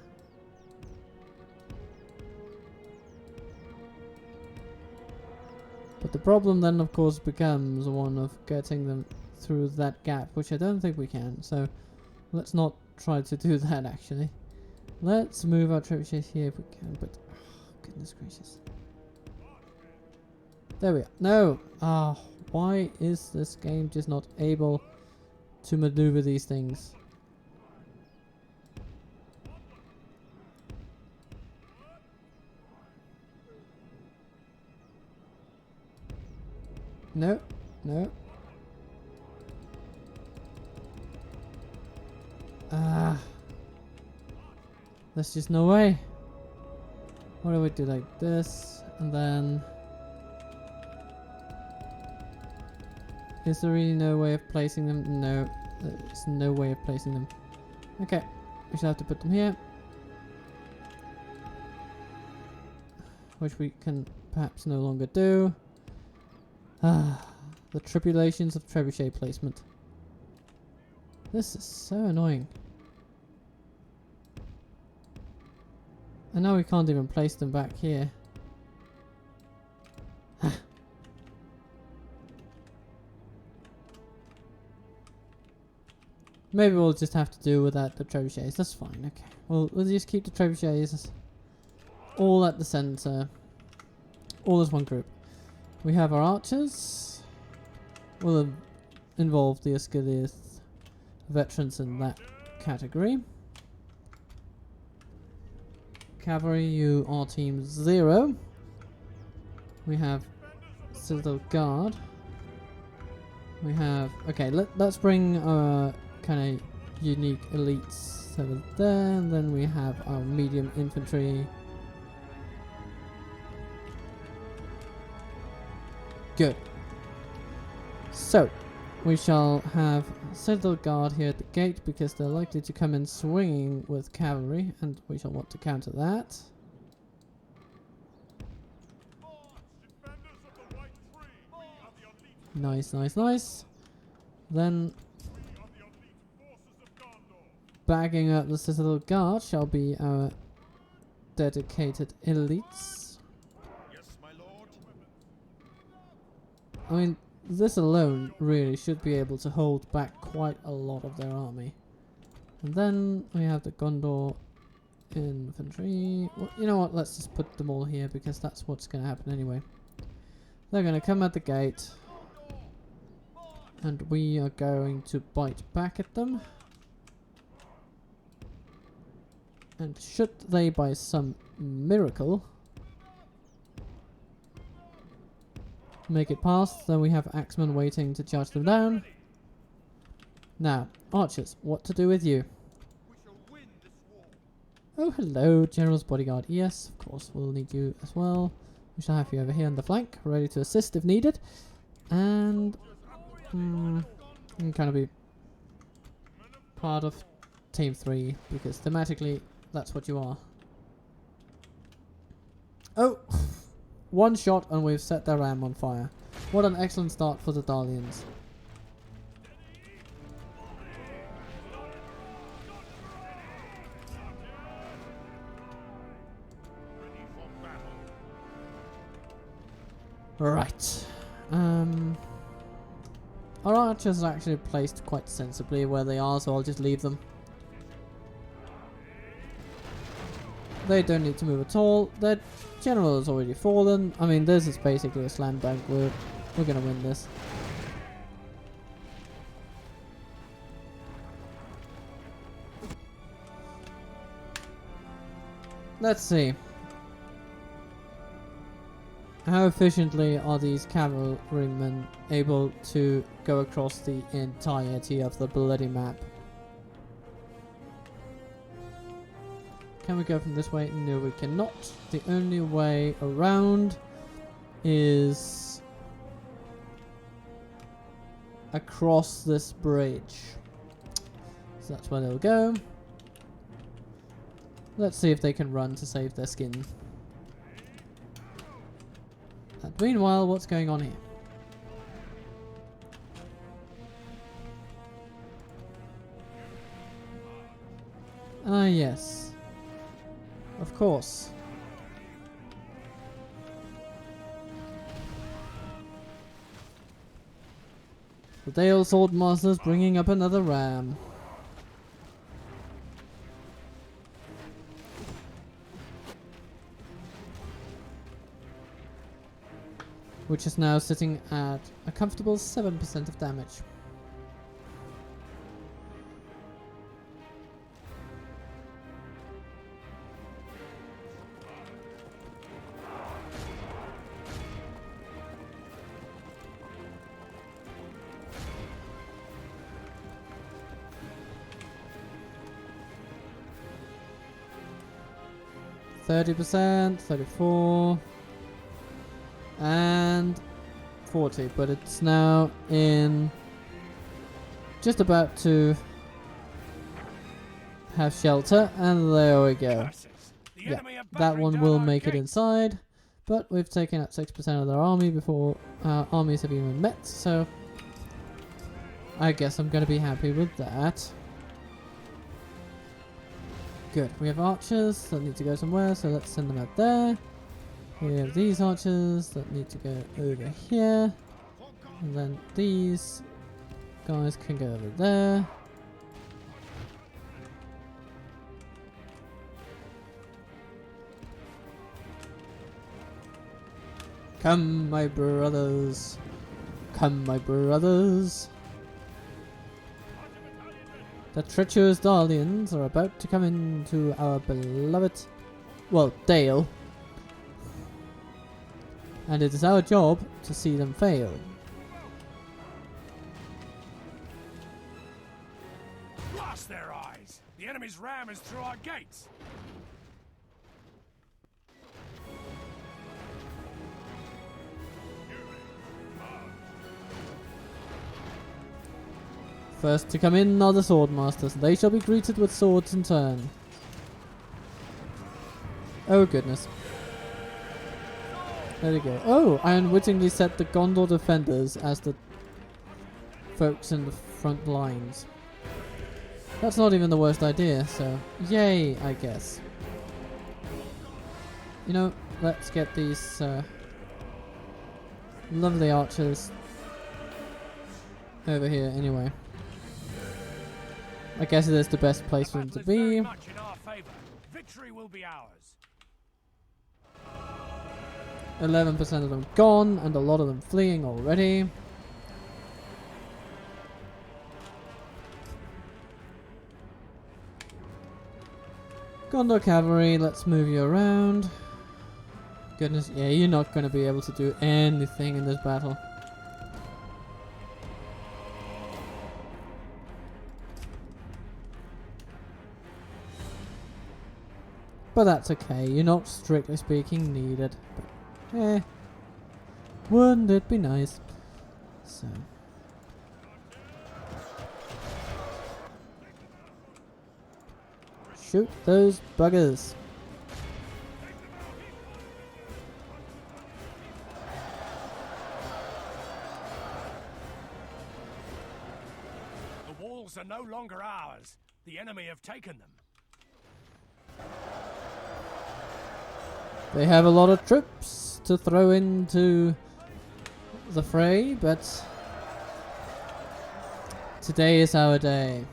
Speaker 1: But the problem then of course becomes one of getting them through that gap, which I don't think we can, so let's not try to do that actually. Let's move our trebuchets here if we can, but oh, goodness gracious. There we are. No! Ah, why is this game just not able to maneuver these things? No, no. Ah. There's just no way. What do we do like this? And then... Is there really no way of placing them? No. There's no way of placing them. Okay. We shall have to put them here. Which we can perhaps no longer do. Ah. The tribulations of trebuchet placement. This is so annoying. And now we can't even place them back here. Maybe we'll just have to do without the trebuchets. That's fine, okay. We'll just keep the trebuchets all at the center. All as one group. We have our archers. We'll involve the Ascilius veterans in that category. Cavalry, you are team 0. We have Citadel Guard. We have... Okay, let's bring our kind of unique elites over there. And then we have our medium infantry. Good. So, we shall have Citadel Guard here at the gate because they're likely to come in swinging with cavalry, and we shall want to counter that. Nice, nice, nice. Then, bagging up the Citadel Guard shall be our dedicated elites.
Speaker 3: Yes, my lord.
Speaker 1: I mean, this alone really should be able to hold back quite a lot of their army. And then we have the Gondor infantry. Well, you know what, let's just put them all here because that's what's going to happen anyway. They're going to come at the gate. And we are going to bite back at them. And should they by some miracle make it past, then we have axemen waiting to charge them down. Now, archers, what to do with you? Oh, hello, General's bodyguard. Yes, of course, we'll need you as well. We shall have you over here on the flank, ready to assist if needed. And you can kind of be part of Team 3, because thematically, that's what you are. Oh! One shot and we've set their ram on fire. What an excellent start for the Dalians. Right. Our archers are actually placed quite sensibly where they are, so I'll just leave them. They don't need to move at all. Their general has already fallen. I mean, this is basically a slam dunk. We're gonna win this. Let's see. How efficiently are these cavalrymen able to go across the entirety of the bloody map? Can we go from this way? No, we cannot. The only way around is across this bridge. So that's where they'll go. Let's see if they can run to save their skin. And meanwhile, what's going on here? Ah, yes. Of course. The Dale Swordmaster's bringing up another ram. Which is now sitting at a comfortable 7% of damage. %, 34, and 40, but it's now in just about to have shelter, and there we go. Yeah, that one will make it inside, but we've taken out 6% of their army before our armies have even met, so I guess I'm going to be happy with that. Good. We have archers that need to go somewhere, so let's send them out there. We have these archers that need to go over here. And then these guys can go over there. Come, my brothers. Come, my brothers. The treacherous Dalians are about to come into our beloved, well, Dale. And it is our job to see them fail.
Speaker 2: Blast their eyes! The enemy's ram is through our gates!
Speaker 1: First to come in are the Swordmasters. They shall be greeted with swords in turn. Oh goodness. There we go. Oh, I unwittingly set the Gondor defenders as the folks in the front lines. That's not even the worst idea, so yay, I guess. You know, let's get these lovely archers over here anyway. I guess it is the best place for them to be.
Speaker 2: Victory will be ours.
Speaker 1: 11% of them gone, and a lot of them fleeing already. Gondor cavalry, let's move you around. Goodness, yeah, you're not going to be able to do anything in this battle. But that's okay, you're not strictly speaking needed. But, wouldn't it be nice? So. Shoot those buggers.
Speaker 2: The walls are no longer ours. The enemy have taken them.
Speaker 1: They have a lot of troops to throw into the fray, but today is our day.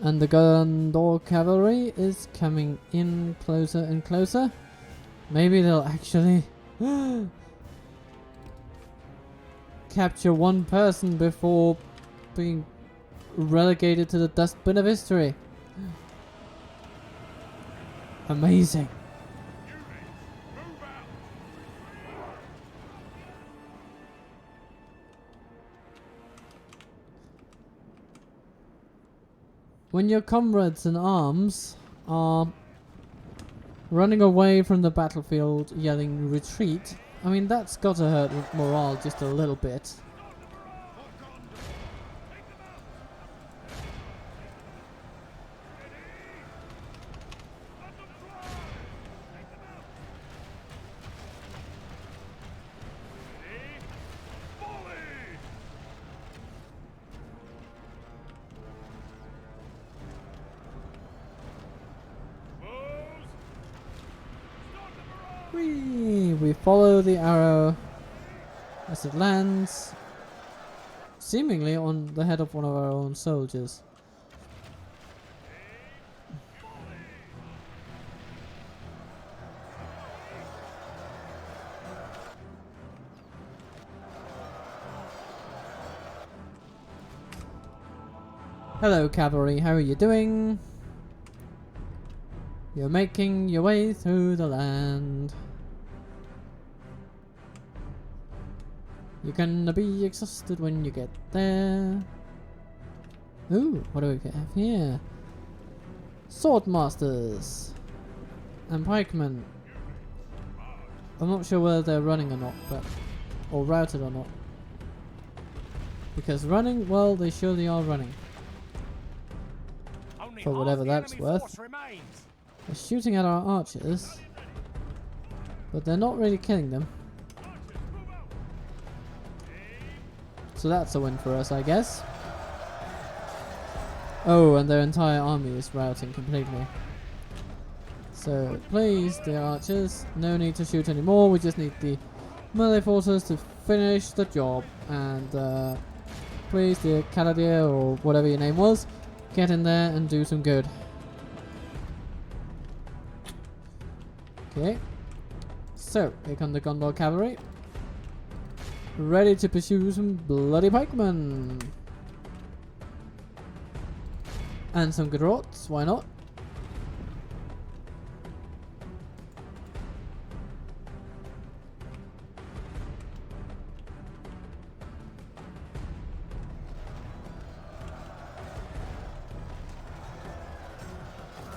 Speaker 1: And the Gondor cavalry is coming in closer and closer. Maybe they'll actually capture one person before being relegated to the dustbin of history. Amazing. When your comrades in arms are running away from the battlefield yelling retreat, I mean that's gotta hurt morale just a little bit. We follow the arrow as it lands, seemingly on the head of one of our own soldiers. Hello cavalry, how are you doing? You're making your way through the land. You're gonna be exhausted when you get there. Ooh, what do we have here? Sword masters and pikemen. I'm not sure whether they're running or not, but or routed or not. Because running, well, they surely are running.
Speaker 2: Only
Speaker 1: For
Speaker 2: half
Speaker 1: whatever
Speaker 2: the
Speaker 1: that's
Speaker 2: enemy
Speaker 1: worth.
Speaker 2: force remains.
Speaker 1: They're shooting at our archers, but they're not really killing them. So that's a win for us, I guess. Oh, and their entire army is routing completely. So please, dear archers, no need to shoot anymore. We just need the melee forces to finish the job. And please, dear Caladir, or whatever your name was, get in there and do some good. Okay. So, here come the Gondor cavalry. Ready to pursue some bloody pikemen. And some good rots, why not?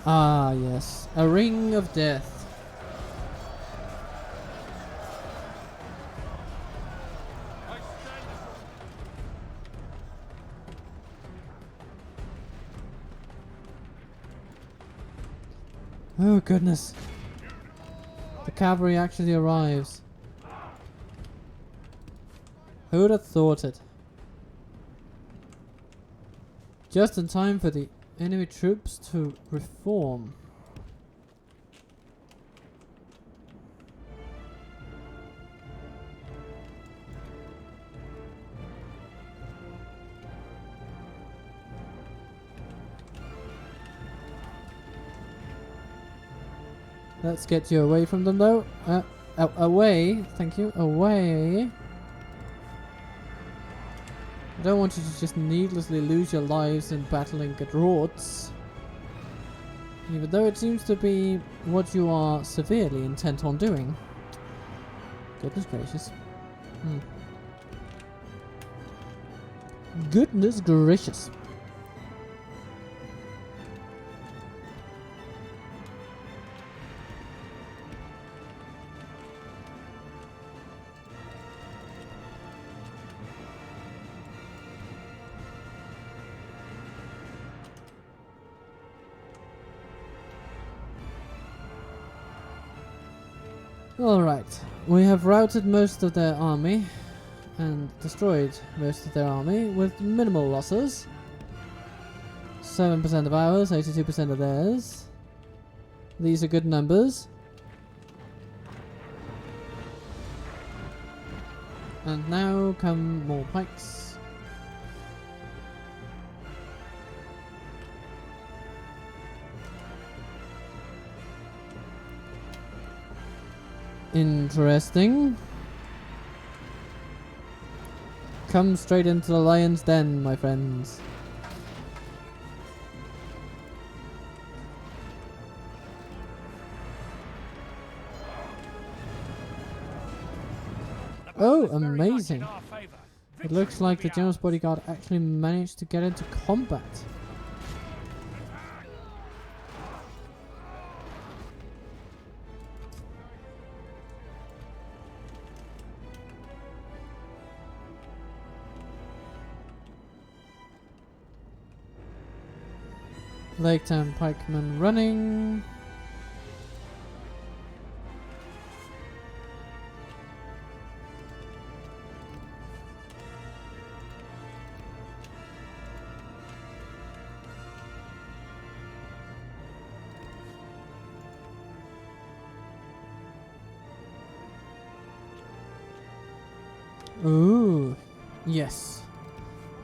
Speaker 1: Ah, yes. A ring of death. Oh goodness. The cavalry actually arrives. Who would have thought it? Just in time for the enemy troops to reform. Let's get you away from them though. Away, thank you, away. I don't want you to just needlessly lose your lives in battling Gadrots. Even though it seems to be what you are severely intent on doing. Goodness gracious. Goodness gracious. Alright, we have routed most of their army and destroyed most of their army with minimal losses. 7% of ours, 82% of theirs. These are good numbers. And now come more pikes. Interesting. Come straight into the lion's den, my friends. Oh, amazing. It looks like the general's bodyguard actually managed to get into combat. Lake Town pikemen running. Ooh, yes.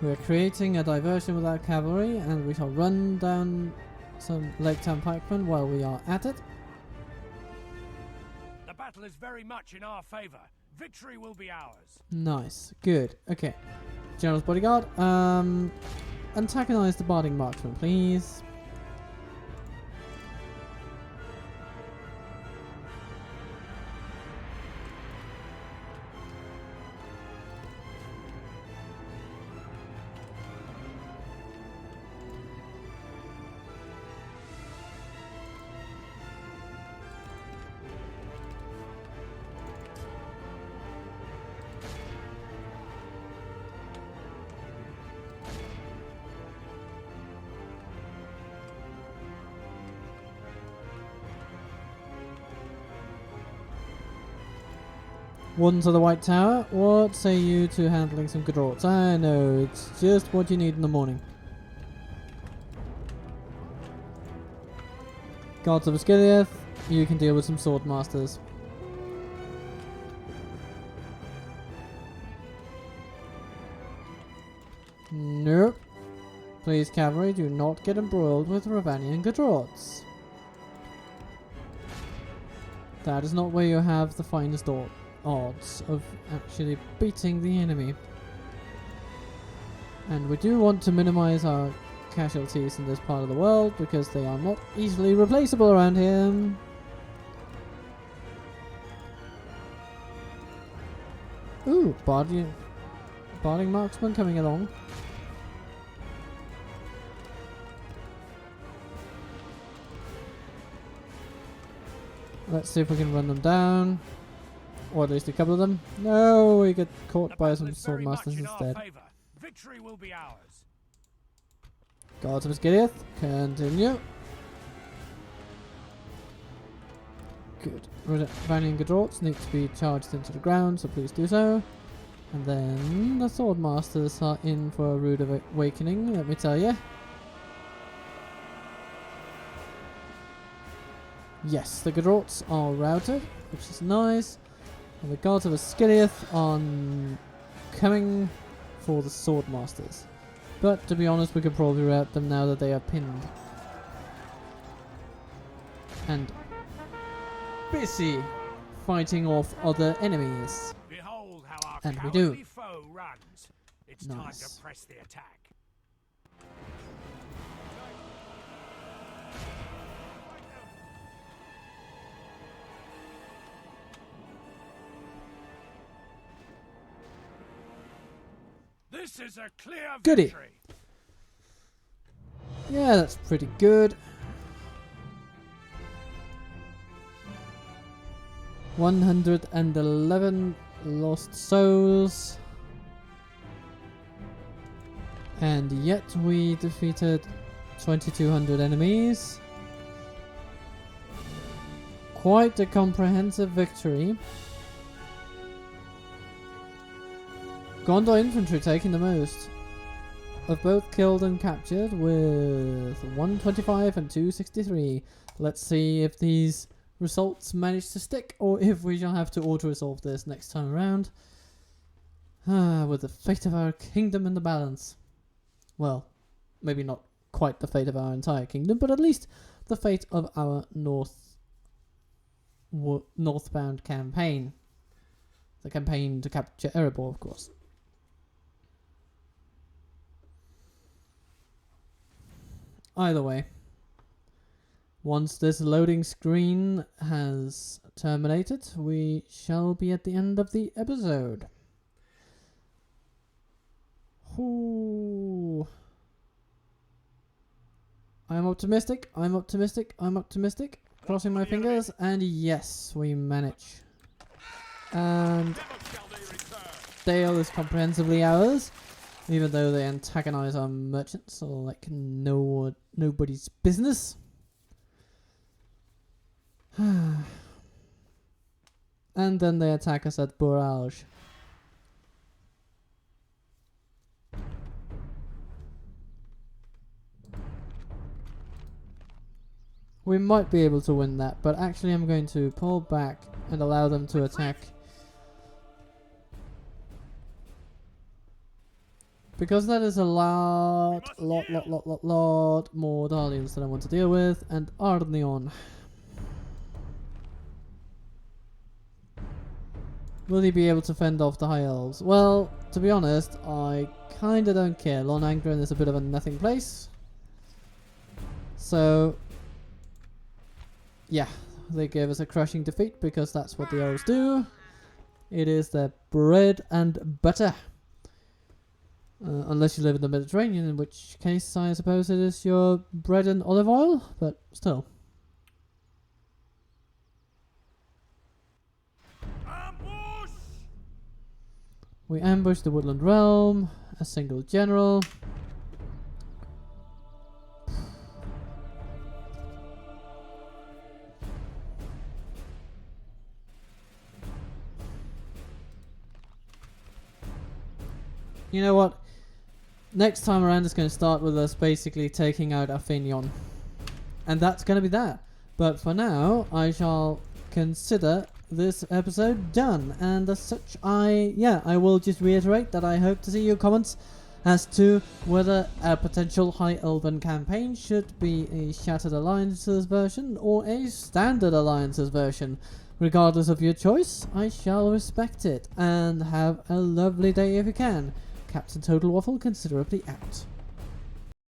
Speaker 1: We are creating a diversion with our cavalry, and we shall run down some Lake Town pikemen while we are at it.
Speaker 2: The battle is very much in our favor. Victory will be ours.
Speaker 1: Nice, good. Okay, General's bodyguard. Antagonize the barding marksman, please. One to the White Tower. What say you to handling some Gadrots? I know, it's just what you need in the morning. Gods of Asciliath, you can deal with some sword masters. Nope. Please, cavalry, do not get embroiled with Ravanian Gadrots. That is not where you have the finest odds of actually beating the enemy. And we do want to minimize our casualties in this part of the world because they are not easily replaceable around here. Ooh, barding marksman coming along. Let's see if we can run them down. Or at least a couple of them. No, we get caught by some sword masters instead.
Speaker 2: Victory will be ours.
Speaker 1: Gods of Asciliath, continue. Good. Ravanian Gadrots need to be charged into the ground, so please do so. And then the sword masters are in for a rude awakening, let me tell you. Yes, the Gadrots are routed, which is nice. And the Gods of Asciliath are coming for the sword masters. But to be honest, we could probably rout them now that they are pinned. And busy fighting off other enemies.
Speaker 2: Behold how our
Speaker 1: and we do.
Speaker 2: foe runs. It's time
Speaker 1: Nice.
Speaker 2: to press the attack. This is a clear
Speaker 1: Goody.
Speaker 2: victory.
Speaker 1: Yeah, that's pretty good. 111 lost souls. And yet we defeated 2200 enemies. Quite a comprehensive victory. Gondor infantry taking the most of both killed and captured with 125 and 263. Let's see if these results manage to stick or if we shall have to auto-resolve this next time around. With the fate of our kingdom in the balance. Well, maybe not quite the fate of our entire kingdom, but at least the fate of our northbound campaign. The campaign to capture Erebor, of course. Either way, once this loading screen has terminated, we shall be at the end of the episode. Ooh. I'm optimistic, I'm optimistic, I'm optimistic. Crossing my fingers, and yes, we manage. And Dale is comprehensively ours. Even though they antagonize our merchants like nobody's business. And then they attack us at Bourage. We might be able to win that, but actually I'm going to pull back and allow them to attack. Because that is a lot more Dalians that I want to deal with, and Arnion. Will he be able to fend off the High Elves? Well, to be honest, I kinda don't care. Lon Angren is a bit of a nothing place. So, yeah, they gave us a crushing defeat because that's what the elves do. It is their bread and butter. Unless you live in the Mediterranean, in which case I suppose it is your bread and olive oil, but still.
Speaker 2: Ambush!
Speaker 1: We ambush the Woodland Realm, a single general. You know what? Next time around it's going to start with us basically taking out Athenion. And that's going to be that. But for now, I shall consider this episode done. And as such, I will just reiterate that I hope to see your comments as to whether a potential High Elven campaign should be a Shattered Alliances version or a Standard Alliances version. Regardless of your choice, I shall respect it. And have a lovely day if you can. Captain Total Waffle considerably out.